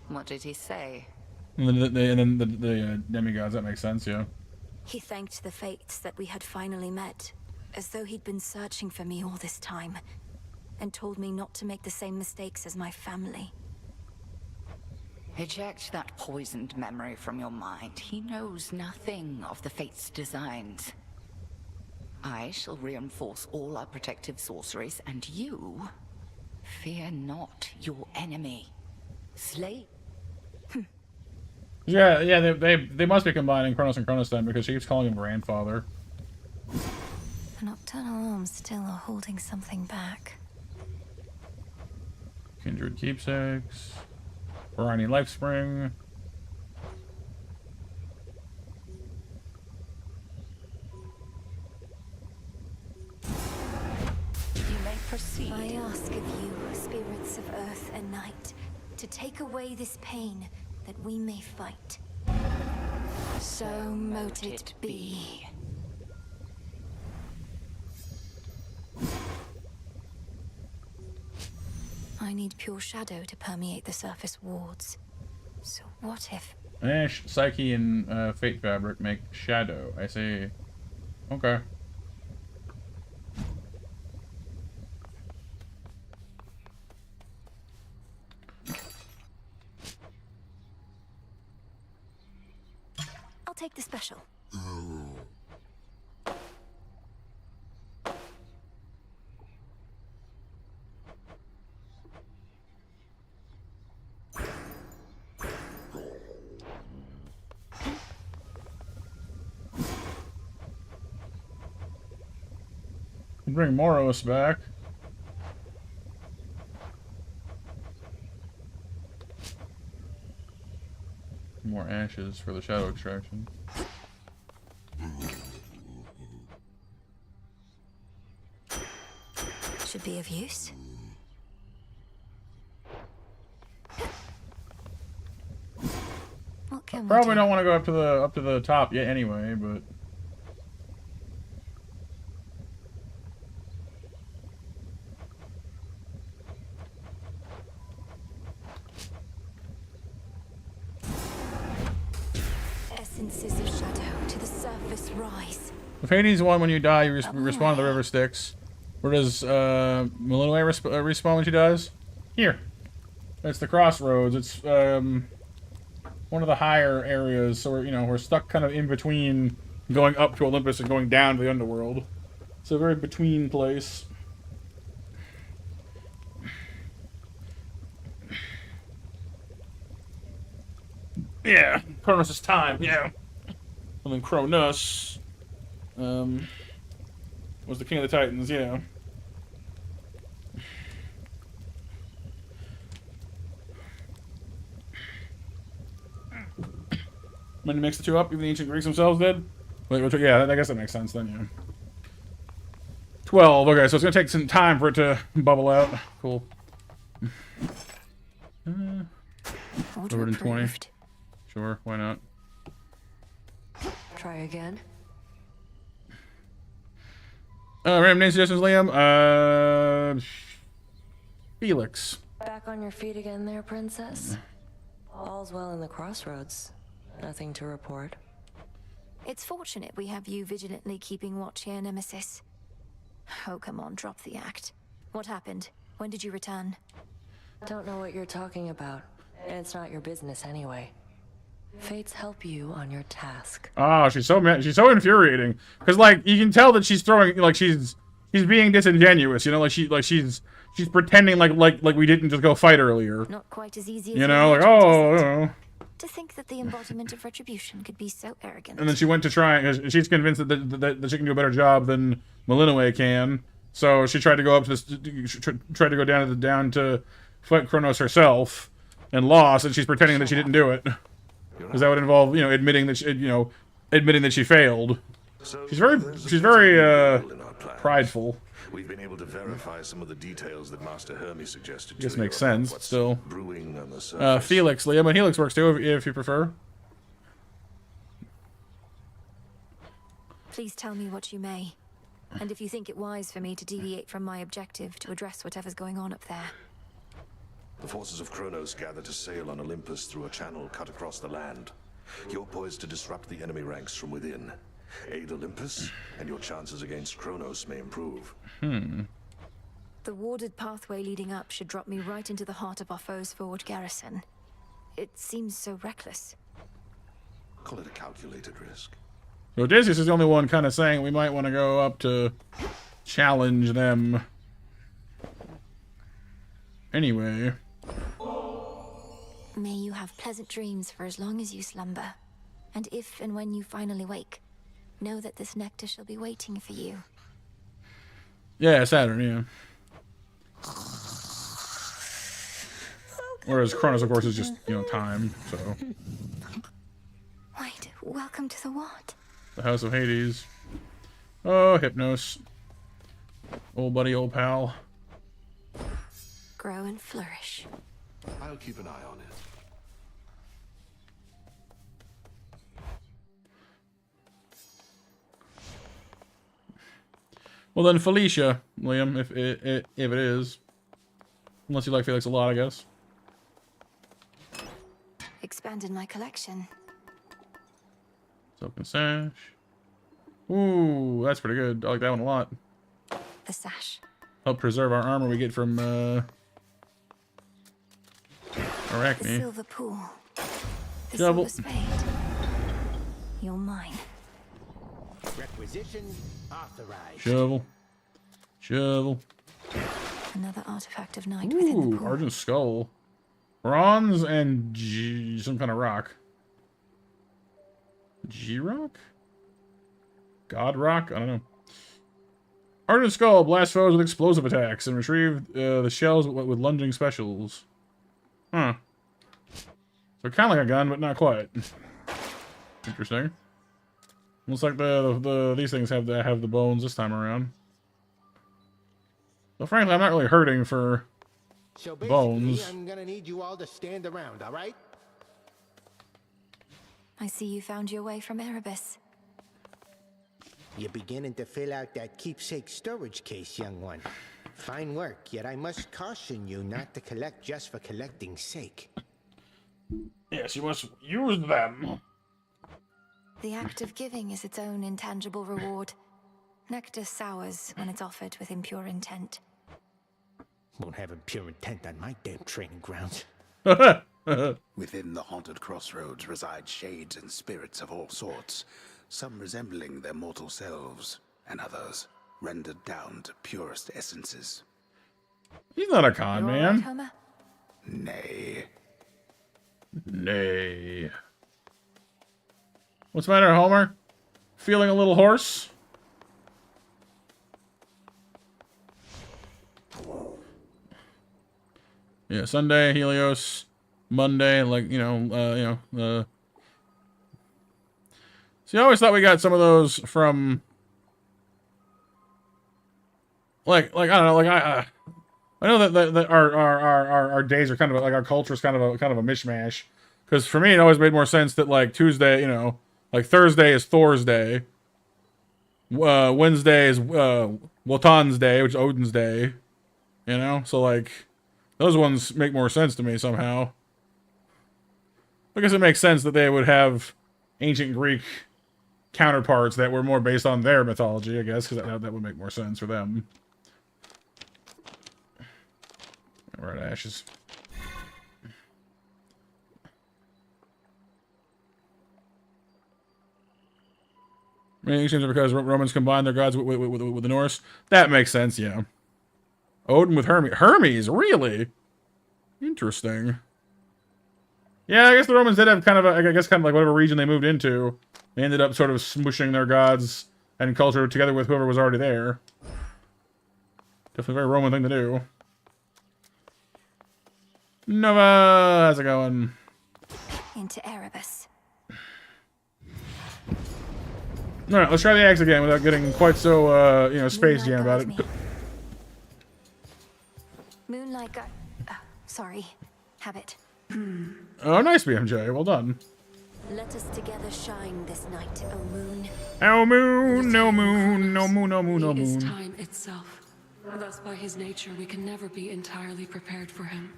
What did he say? And then the demigods, that makes sense, yeah. He thanked the fates that we had finally met, as though he'd been searching for me all this time, and told me not to make the same mistakes as my family. Eject that poisoned memory from your mind. He knows nothing of the Fate's designs. I shall reinforce all our protective sorceries, and you fear not your enemy. Slay. Yeah, they must be combining Chronos and Chronos then, because she keeps calling him grandfather. The nocturnal arms still are holding something back. Kindred keepsakes. Briny Lifespring. You may proceed. I ask of you, spirits of earth and night, to take away this pain that we may fight. So mote it be. I need pure shadow to permeate the surface wards. So what if... Ash, Psyche, and Fate Fabric make shadow. I say... Okay. I'll take the special. Bring Moros back. More ashes for the shadow extraction. Should be of use. What can we Probably do? don't want to go up to the top yet anyway, but Essences of shadow to the surface rise. if Hades won when you die, you respawn to the river Styx. Where does Malinoe respawn when she dies? Here. It's the crossroads. It's one of the higher areas, so we're stuck kind of in between going up to Olympus and going down to the Underworld. It's a very between place. Yeah, Chronos' time, yeah. And then Chronos was the king of the Titans, yeah. When you mix the two up, even the ancient Greeks themselves did. Wait, yeah, I guess that makes sense then. Yeah. 12. Okay, so it's gonna take some time for it to bubble out. Cool. Over than 20. Sure, why not? Try again. Random name suggestions, Liam. Felix. Back on your feet again there, princess? All's well in the crossroads. Nothing to report. It's fortunate we have you vigilantly keeping watch here, Nemesis. Oh, come on, drop the act. What happened? When did you return? Don't know what you're talking about. And it's not your business anyway. Fates help you on your task. Ah, she's so mad. She's so infuriating. Because, like, you can tell that she's throwing, like, she's being disingenuous, you know? Like, she's pretending like we didn't just go fight earlier. Not quite as easy as you know, like, oh. To think that the embodiment of retribution could be so arrogant. And then she went to try, because she's convinced that she can do a better job than Malinoway can. So she tried to go up to this, tried to go down to fight Chronos herself, and lost, and she's pretending that she didn't do it. Because that would involve, you know, admitting that she failed. She's very prideful. We've been able to verify some of the details that Master Hermes suggested. This makes sense. What's Still, brewing on the surface. Felix, Liam, and Helix works too, if you prefer. Please tell me what you may, and if you think it wise for me to deviate from my objective to address whatever's going on up there. The forces of Chronos gather to sail on Olympus through a channel cut across the land. You're poised to disrupt the enemy ranks from within. Aid Olympus, and your chances against Chronos may improve. The warded pathway leading up should drop me right into the heart of our foe's forward garrison. It seems so reckless. Call it a calculated risk. So Odysseus is the only one kind of saying we might want to go up to challenge them. Anyway. May you have pleasant dreams for as long as you slumber. And if and when you finally wake, know that this nectar shall be waiting for you. Yeah, Saturn, yeah. Whereas Chronos, of course, is just, you know, time, so. Wait, welcome to the what? The House of Hades. Oh, Hypnos. Old buddy, old pal. Grow and flourish. I'll keep an eye on it. Well then, Felicia, Liam, if it is. Unless you like Felix a lot, I guess. Expanded my collection. Silken Sash. Ooh, that's pretty good. I like that one a lot. The sash. Help preserve our armor we get from, Arachne. The silver pool. The Shovel. silver spade. You're mine. Requisition authorized. Shovel. Shovel. Another artifact of night within the Ooh, pool. Argent Skull. Bronze and some kind of rock. G-Rock? God Rock? I don't know. Argent Skull. Blast foes with explosive attacks and retrieve the shells with lunging specials. Huh. So kind of like a gun, but not quite. Interesting. Looks like these things have the bones this time around. So frankly, I'm not really hurting for So basically, bones. I'm gonna need you all to stand around, all right? I see you found your way from Erebus. You're beginning to fill out that keepsake storage case, young one. Fine work, yet I must caution you not to collect just for collecting's sake. Yes, you must use them. The act of giving is its own intangible reward. Nectar sours when it's offered with impure intent. Won't have impure intent on my damn training grounds. Within the haunted crossroads reside shades and spirits of all sorts, some resembling their mortal selves, and others rendered down to purest essences. He's not a con man. Homer? Nay. Nay. What's the matter, Homer? Feeling a little hoarse? Yeah, Sunday, Helios. Monday, like, See, I always thought we got some of those from, like I don't know, like I know that our days are kind of like our culture is kind of a mishmash. Because for me, it always made more sense that like Tuesday, you know, like Thursday is Thor's day, Wednesday is Wotan's day, which is Odin's day, you know. So like those ones make more sense to me somehow. I guess it makes sense that they would have ancient Greek counterparts that were more based on their mythology, I guess, because that would make more sense for them. Red ashes. Many seems because Romans combined their gods with the Norse. That makes sense, yeah. Odin with Hermes. Hermes, really? Interesting. Yeah, I guess the Romans did have kind of I guess kind of like whatever region they moved into. They ended up sort of smushing their gods and culture together with whoever was already there. Definitely a very Roman thing to do. Nova, how's it going? Into Erebus. Alright, let's try the axe again without getting quite so, you know, Space Jam about it. Moonlight sorry. Habit. Oh, nice BMJ. Well done. Let us together shine this night, O moon. Oh moon, no moon, no moon, no moon, no He is moon. time itself. Thus, by his nature, we can never be entirely prepared for him.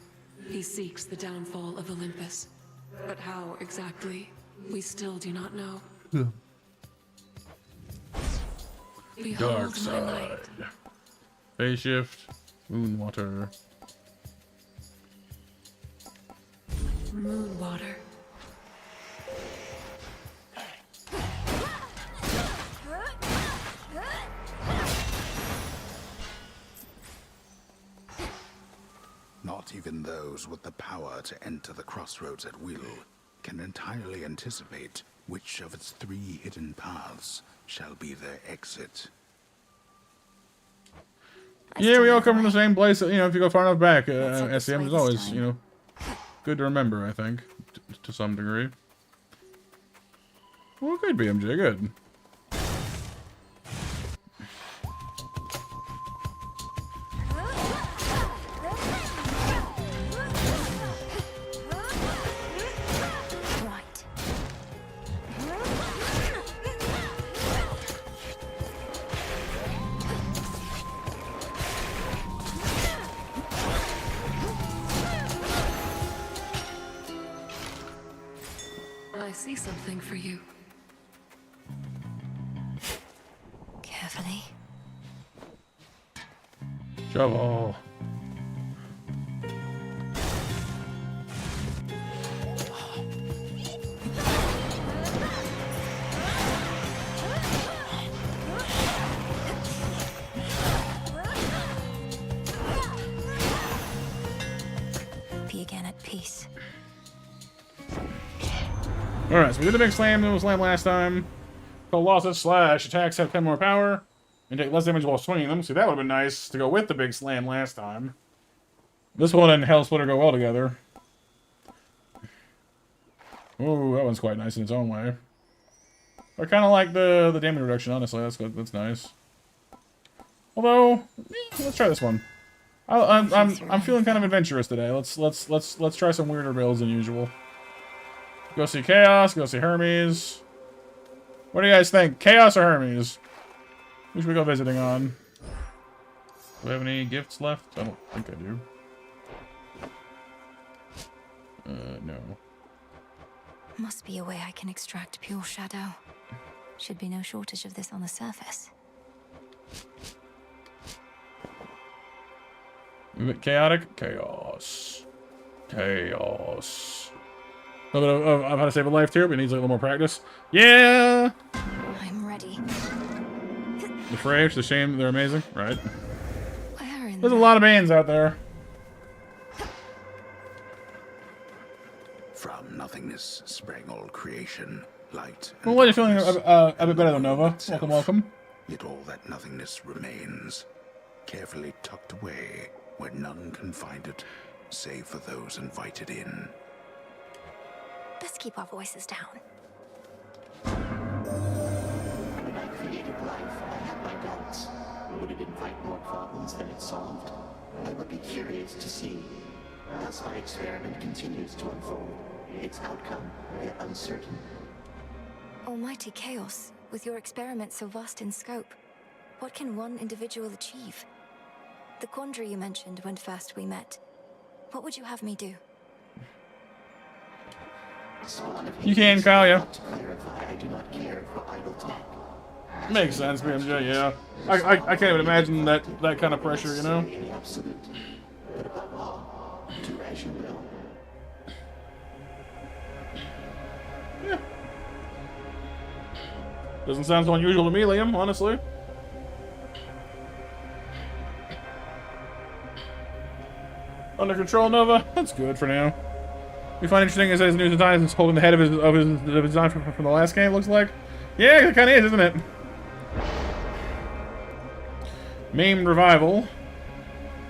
He seeks the downfall of Olympus. But how exactly, we still do not know. Yeah. Behold Dark my side. light. Phase shift. Moon water. Moon water. Not even those with the power to enter the crossroads at will can entirely anticipate which of its 3 hidden paths shall be their exit. Yeah, we all come from the same place. You know, if you go far enough back, SCM is always, you know, good to remember, I think, to some degree. Well, good, BMJ, good. I see something for you. Carefully. Shovel. Be again at peace. Alright, so we did the big slam, little slam last time. Colossus slash. Attacks have 10 more power. And take less damage while swinging them. See, that would have been nice to go with the big slam last time. This one and Hell Splitter go well together. Ooh, that one's quite nice in its own way. I kind of like the damage reduction, honestly. That's good. That's nice. Although, let's try this one. I'm feeling kind of adventurous today. Let's try some weirder builds than usual. Go see Chaos. Go see Hermes. What do you guys think? Chaos or Hermes? Who should we go visiting on? Do we have any gifts left? I don't think I do. No. Must be a way I can extract pure shadow. Should be no shortage of this on the surface. A bit chaotic? Chaos. Chaos. A little bit of how to save a life here, but it needs a little more practice. Yeah! I'm ready. The Frey, it's a shame they're amazing, right? Where in There's a lot of bands out there. From nothingness sprang all creation, light and Well, what are you feeling darkness, a bit better than Nova? itself. Welcome, welcome. Yet all that nothingness remains, carefully tucked away where none can find it, save for those invited in. Let's keep our voices down. native life, I have my doubts. Would it invite more problems than it solved? I would be curious to see. As my experiment continues to unfold, its outcome yet uncertain. Almighty Chaos, with your experiment so vast in scope, what can one individual achieve? The quandary you mentioned when first we met. What would you have me do? You can, Kyle, yeah. To clarify, I do not care for idle talk. Makes sense, BMJ, yeah. I can't even imagine that kind of pressure, you know? Any absolute, but above all, do as you will. Yeah. Doesn't sound so unusual to me, Liam, honestly. Under control, Nova? That's good for now. We find interesting is that his news design is holding the head of his design from the last game, looks like. Yeah, it kind of is, isn't it? Maimed Revival.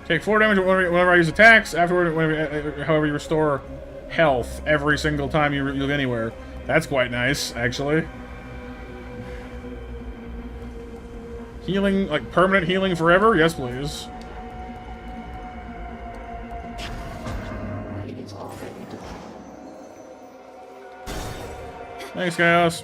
Take 4 damage whenever I use attacks. Afterward, however, you restore health every single time you live anywhere. That's quite nice, actually. Healing, like permanent healing forever? Yes, please. Thanks, Chaos.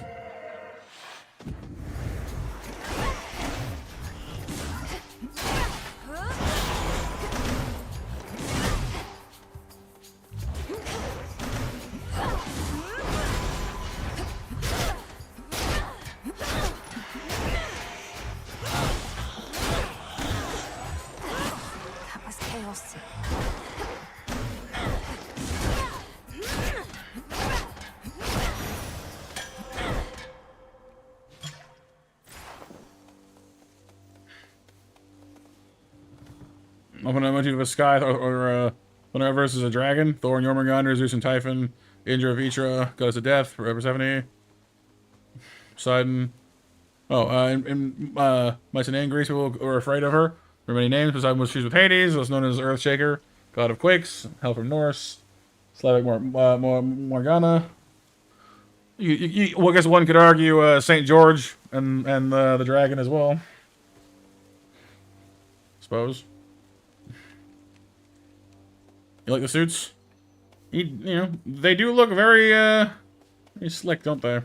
That was chaos. Open a motif of a sky or whenever versus a dragon. Thor and Jormungandr, Zeus and Typhon, Indra, Vitra, Goddess of Death, Persephone, Poseidon. Oh, Mycenaean Greece people were afraid of her. There are many names. Poseidon was fused with Hades, was known as Earthshaker, God of Quakes, Hell from Norse, Slavic Morgana. Well, I guess one could argue Saint George and the dragon as well. Suppose. You like the suits? You know, they do look very slick, don't they?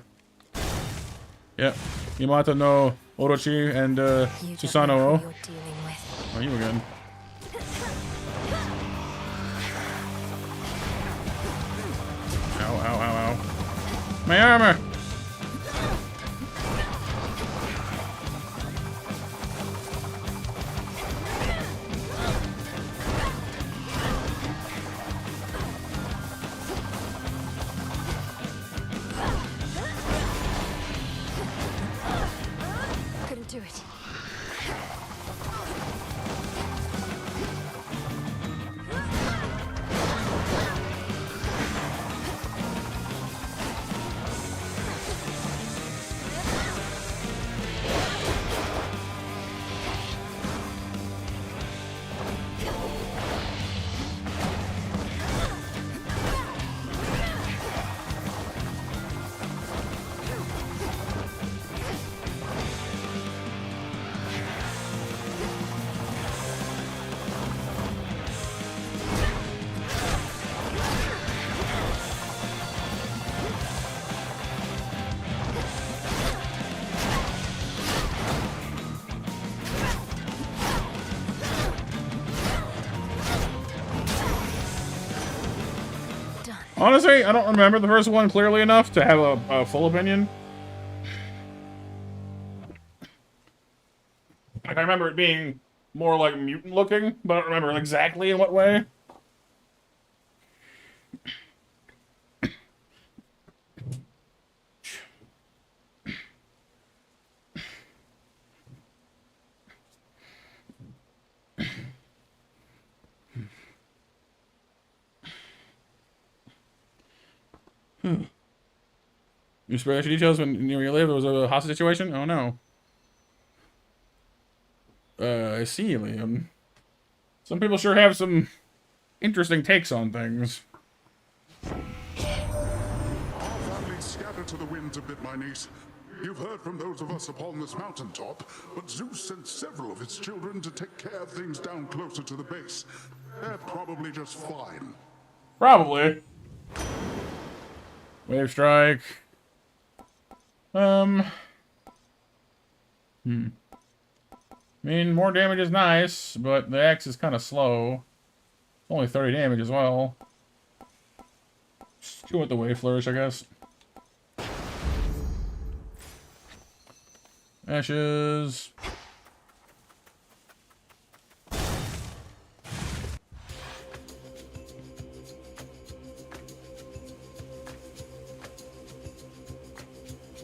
Yeah. Yamata no Orochi and Susanoo. Oh, you again. Ow, ow, ow, ow. My armor! Couldn't do it. Honestly, I don't remember the first one clearly enough to have a full opinion. Like, I remember it being more like mutant looking, but I don't remember exactly in what way. You spare extra details when near you live there was a hostage situation? Oh no. I see, Liam. Some people sure have some interesting takes on things. Our family scattered to the winds a bit, my niece. You've heard from those of us upon this mountaintop, but Zeus sent several of his children to take care of things down closer to the base. They're probably just fine. Probably. Wave strike. I mean, more damage is nice, but the X is kind of slow. Only 30 damage as well. Just go with the Wave Flourish, I guess. Ashes.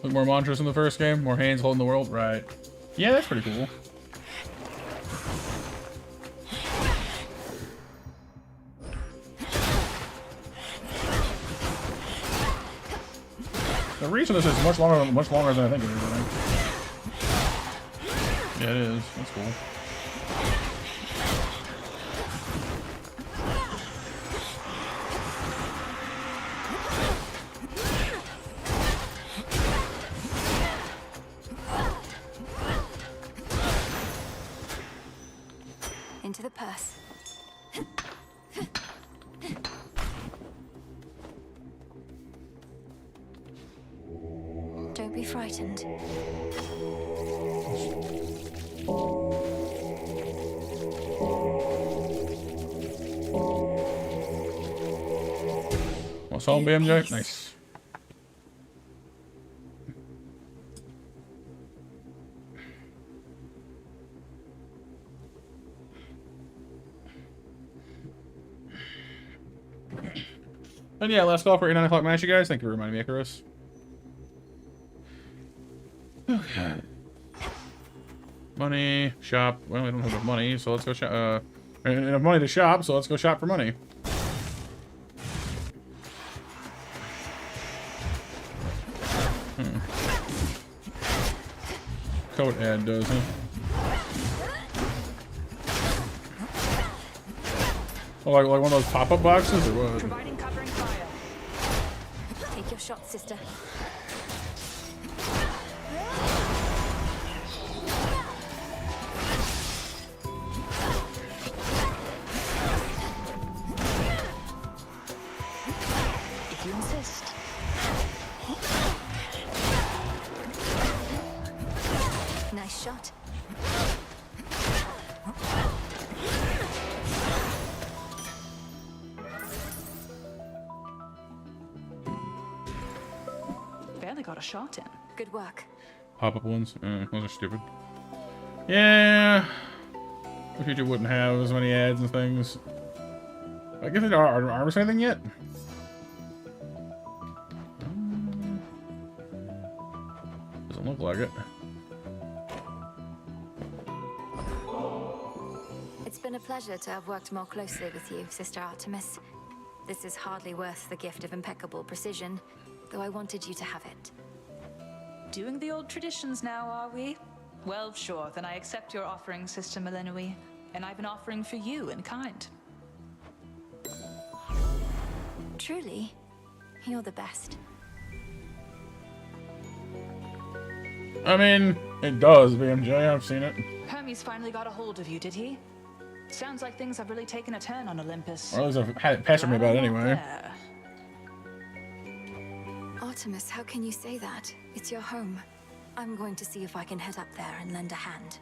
Look, more mantras in the first game, more hands holding the world, right? Yeah, that's pretty cool. The reason this is much longer than I think it is, I think. Yeah, it is. That's cool. Into the purse. Don't be frightened. What's home, BMJ? Nice. And yeah, last call for your 9 o'clock match, you guys. Thank you for reminding me, Icarus. Okay. Money, shop. Well, we don't have enough money, so let's go shop. Enough money to shop, so let's go shop for money. Coat ad does, huh? Oh, like one of those pop-up boxes, or what? Providing covering fire. Take your shot, sister. If you insist. Nice shot. Barely got a shot in. Good work. Pop-up ones? Those are stupid. Yeah. Wish YouTube wouldn't have as many ads and things. I guess there are armors or anything yet? Doesn't look like it. It's been a pleasure to have worked more closely with you, Sister Artemis. This is hardly worth the gift of impeccable precision, though I wanted you to have it. Doing the old traditions now, are we? Well, sure, then I accept your offering, Sister Melenoi, and I've an offering for you in kind. Truly, you're the best. I mean, it does, BMJ. I've seen it. Hermes finally got a hold of you, did he? Sounds like things have really taken a turn on Olympus. Or at least I've had it pestered me about it anyway. Artemis, how can you say that? It's your home. I'm going to see if I can head up there and lend a hand.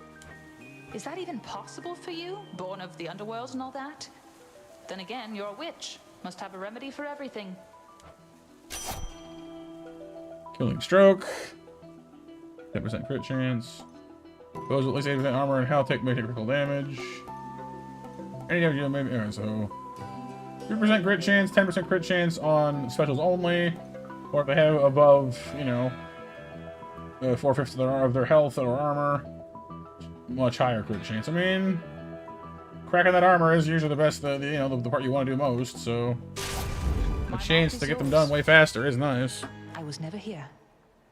Is that even possible for you? Born of the Underworld and all that? Then again, you're a witch. Must have a remedy for everything. Killing stroke. 10% crit chance. Those with at least 80% armor and health take critical damage. Any damage you maybe. Alright, so 3% crit chance, 10% crit chance on specials only. Or if they have above, you know, 4/5 of their health or armor, much higher crit chance. I mean, cracking that armor is usually the best, you know, the part you want to do most, so the chance to get them done way faster is nice. I was never here.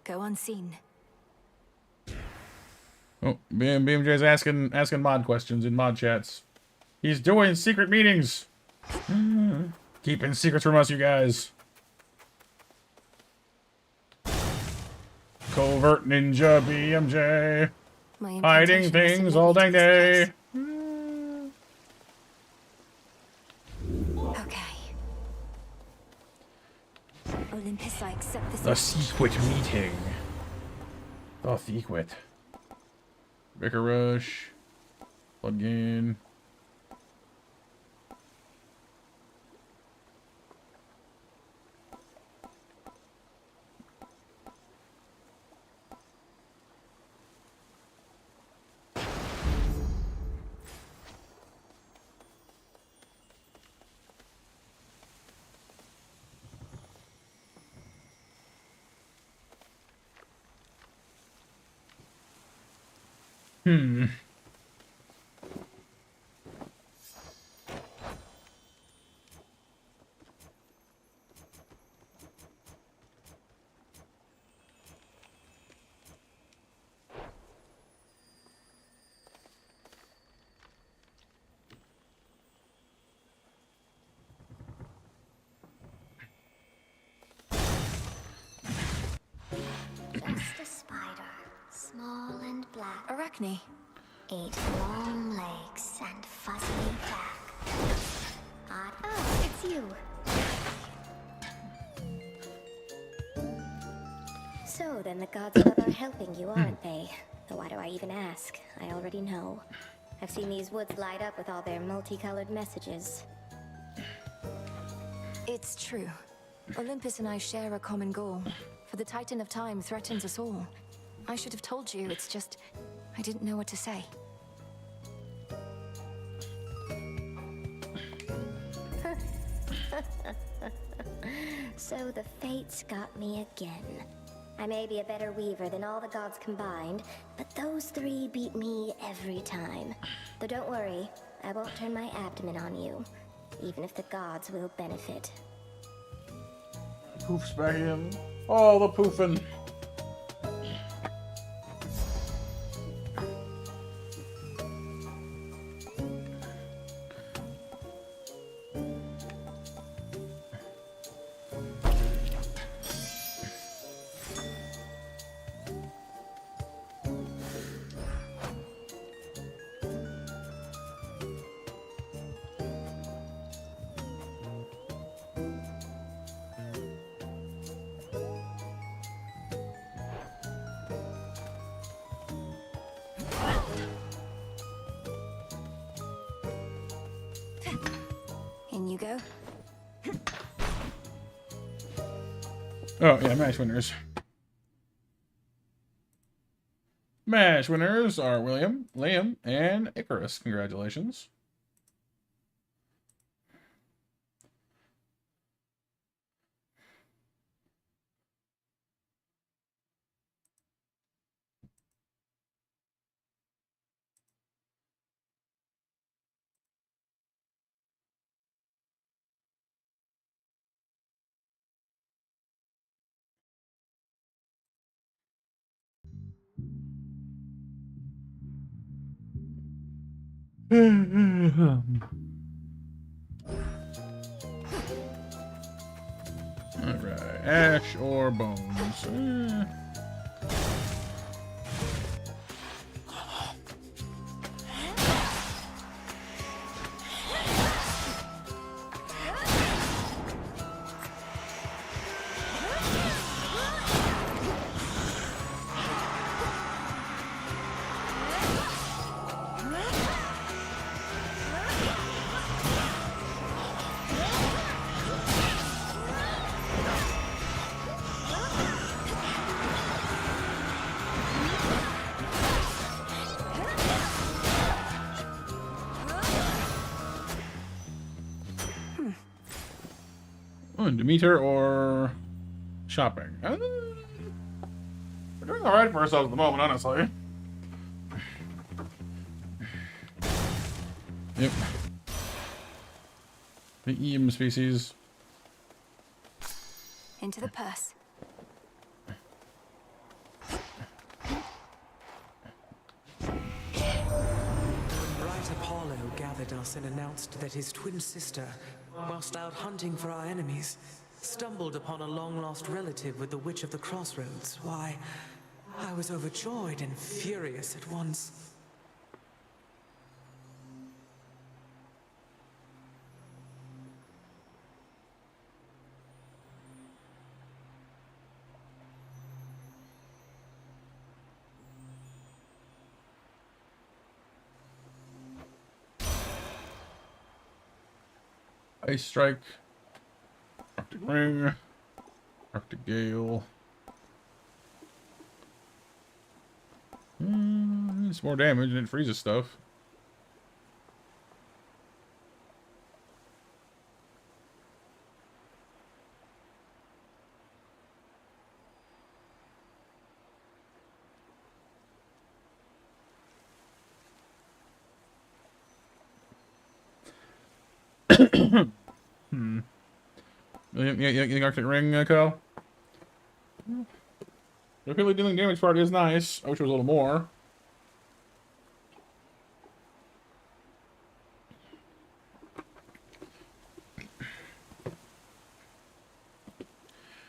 Go unseen. Oh, BMJ's asking mod questions in mod chats. He's doing secret meetings. Keeping secrets from us, you guys. Covert ninja BMJ. My Hiding imputation things wasn't all made day to day. Okay. Olympus, I accept this. The secret meeting. The secret. Vicar Rush. Plug in. Just a spider, small and black. Arachne. 8 long legs and fuzzy back. Oh, it's you. So then the gods above are helping you, aren't they? Though why do I even ask? I already know. I've seen these woods light up with all their multicolored messages. It's true. Olympus and I share a common goal. For the Titan of Time threatens us all. I should have told you, it's just... I didn't know what to say. So the fates got me again. I may be a better weaver than all the gods combined, but those 3 beat me every time. Though don't worry, I won't turn my abdomen on you, even if the gods will benefit. Poofs back in. Oh, the poofing. In you go. Oh, yeah, match winners. Match winners are William, Liam, and Icarus. Congratulations. Alright, ash or bones? Demeter or shopping? We're doing alright for ourselves at the moment, honestly. Yep. The EM species. Into the purse. Bright Apollo gathered us and announced that his twin sister, whilst out hunting for our enemies, stumbled upon a long-lost relative with the Witch of the Crossroads. Why, I was overjoyed and furious at once. Ice Strike, Arctic Ring, Arctic Gale. It's more damage and it freezes stuff. You think Arctic Ring, Kyle? The repeatedly dealing damage part is nice. I wish it was a little more.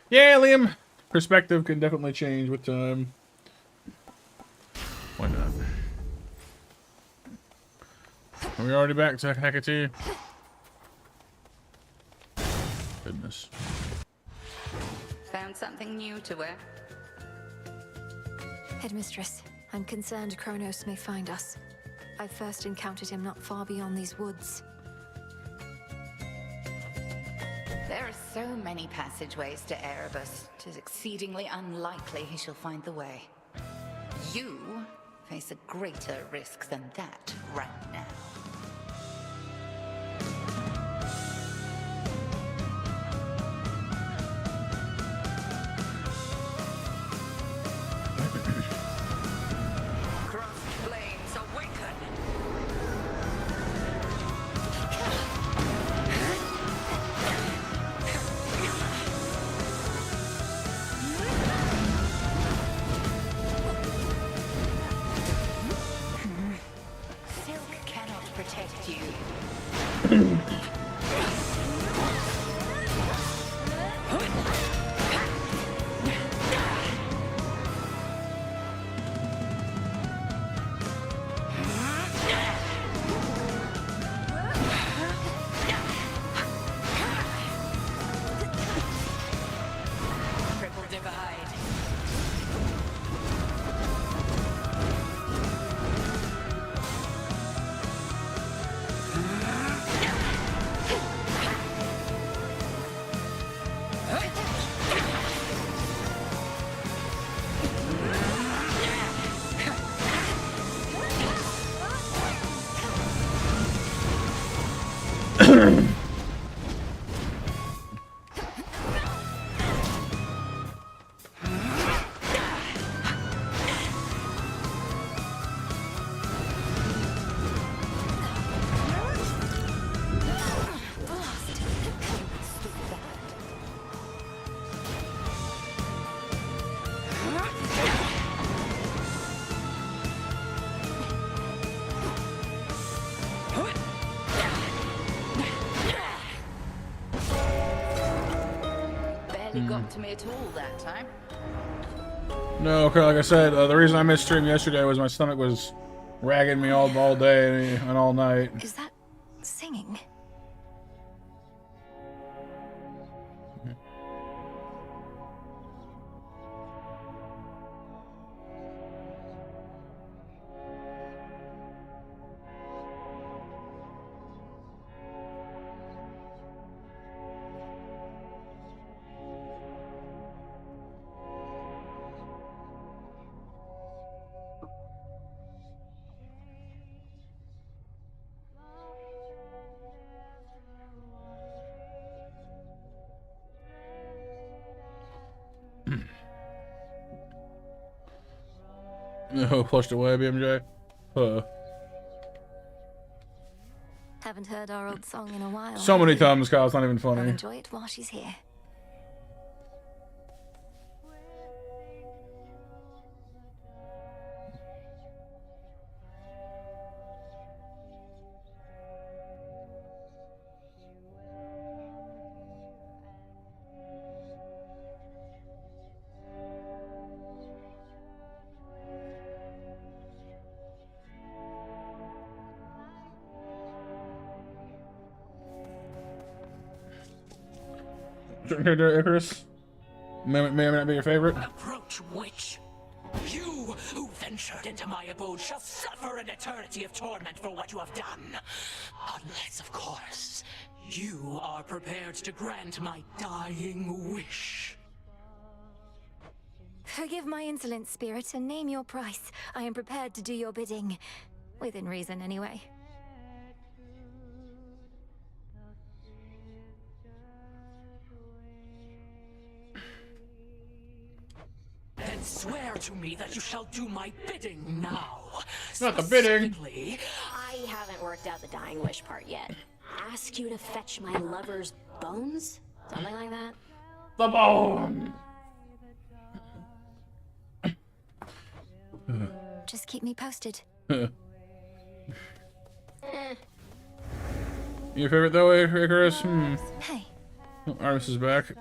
Yeah, Liam. Perspective can definitely change with time. Why not? Are we already back to Hecate? Goodness. Found something new to wear? Headmistress, I'm concerned Chronos may find us. I first encountered him not far beyond these woods. There are so many passageways to Erebus. 'Tis exceedingly unlikely he shall find the way. You face a greater risk than that right now. Got to me at all that time. No, okay, like I said, the reason I missed stream yesterday was my stomach was ragging me all day and all night. Is that singing? No, flushed away, BMJ. Haven't heard our old song in a while. So many times, Kyle, it's not even funny. I'll enjoy it while she's here. Icarus? May or may not be your favorite. Approach, witch. You who ventured into my abode shall suffer an eternity of torment for what you have done. Unless, of course, you are prepared to grant my dying wish. Forgive my insolent spirit and name your price. I am prepared to do your bidding. Within reason, anyway. Then swear to me that you shall do my bidding now. Not the bidding. I haven't worked out the dying wish part yet. Ask you to fetch my lover's bones? Something like that? The bone! Just keep me posted. Your favorite though, Icarus? Hey. Oh, Artemis is back.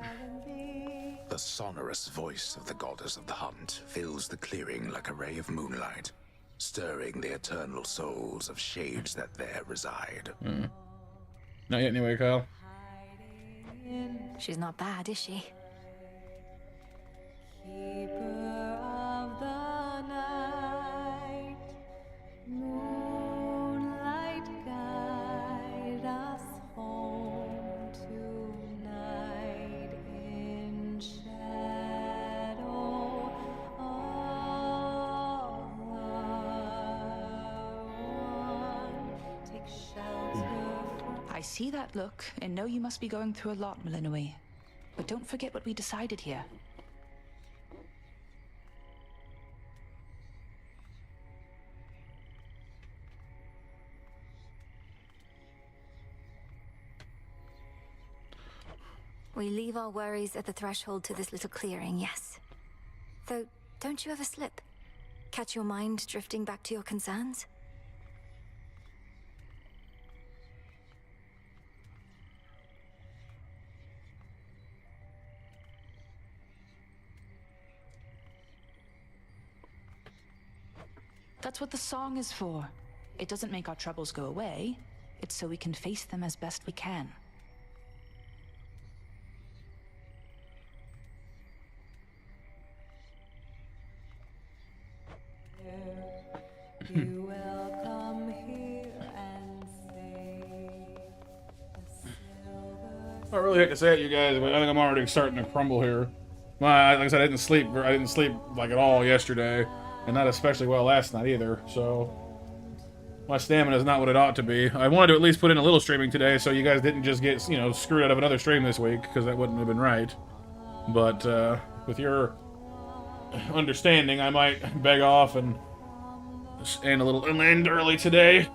The sonorous voice of the goddess of the hunt fills the clearing like a ray of moonlight, stirring the eternal souls of shades that there reside. Not yet anyway, Kyle. She's not bad, is she? Keeper of the night, moonlight, guide us home tonight in shadow of one. Take shelter. I see that look and know you must be going through a lot, Malinui. But don't forget what we decided here. We leave our worries at the threshold to this little clearing, yes. Though, don't you ever slip? Catch your mind drifting back to your concerns? That's what the song is for. It doesn't make our troubles go away. It's so we can face them as best we can. You will come here and say I really hate to say it, you guys, but I think I'm already starting to crumble here. Like I said, I didn't sleep like at all yesterday, and not especially well last night either. So my stamina is not what it ought to be. I wanted to at least put in a little streaming today, so you guys didn't just get screwed out of another stream this week, because that wouldn't have been right. But with your understanding, I might beg off and end early today.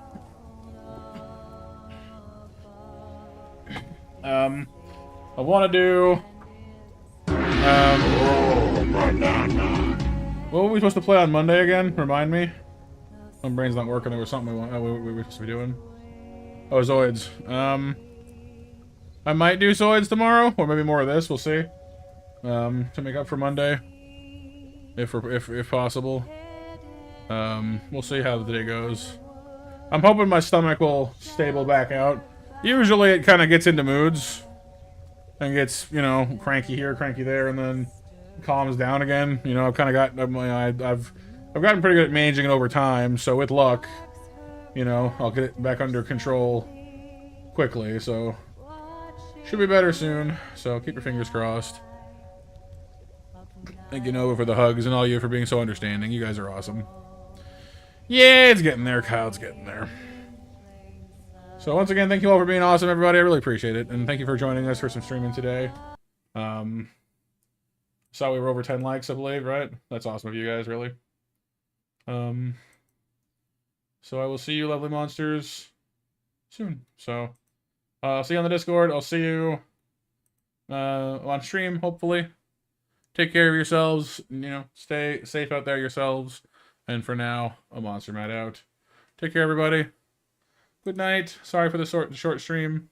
I want to do. What were we supposed to play on Monday again? Remind me. My brain's not working. There was something we were supposed to be doing. Oh, Zoids. I might do Zoids tomorrow, or maybe more of this. We'll see. To make up for Monday, if possible. We'll see how the day goes. I'm hoping my stomach will stable back out. Usually it kind of gets into moods and gets, cranky here, cranky there, and then calms down again. I've kind of got, I've gotten pretty good at managing it over time. So with luck, I'll get it back under control quickly. So should be better soon. So keep your fingers crossed. Thank you, Nova, for the hugs, and all you for being so understanding. You guys are awesome. Yeah, it's getting there, Kyle. It's getting there. So once again, thank you all for being awesome, everybody. I really appreciate it. And thank you for joining us for some streaming today. Saw we were over 10 likes, I believe, right? That's awesome of you guys, really. So I will see you, lovely monsters, soon. So I'll see you on the Discord. I'll see you on stream, hopefully. Take care of yourselves. Stay safe out there yourselves. And for now, a Monster Mad out. Take care, everybody. Good night. Sorry for the short stream.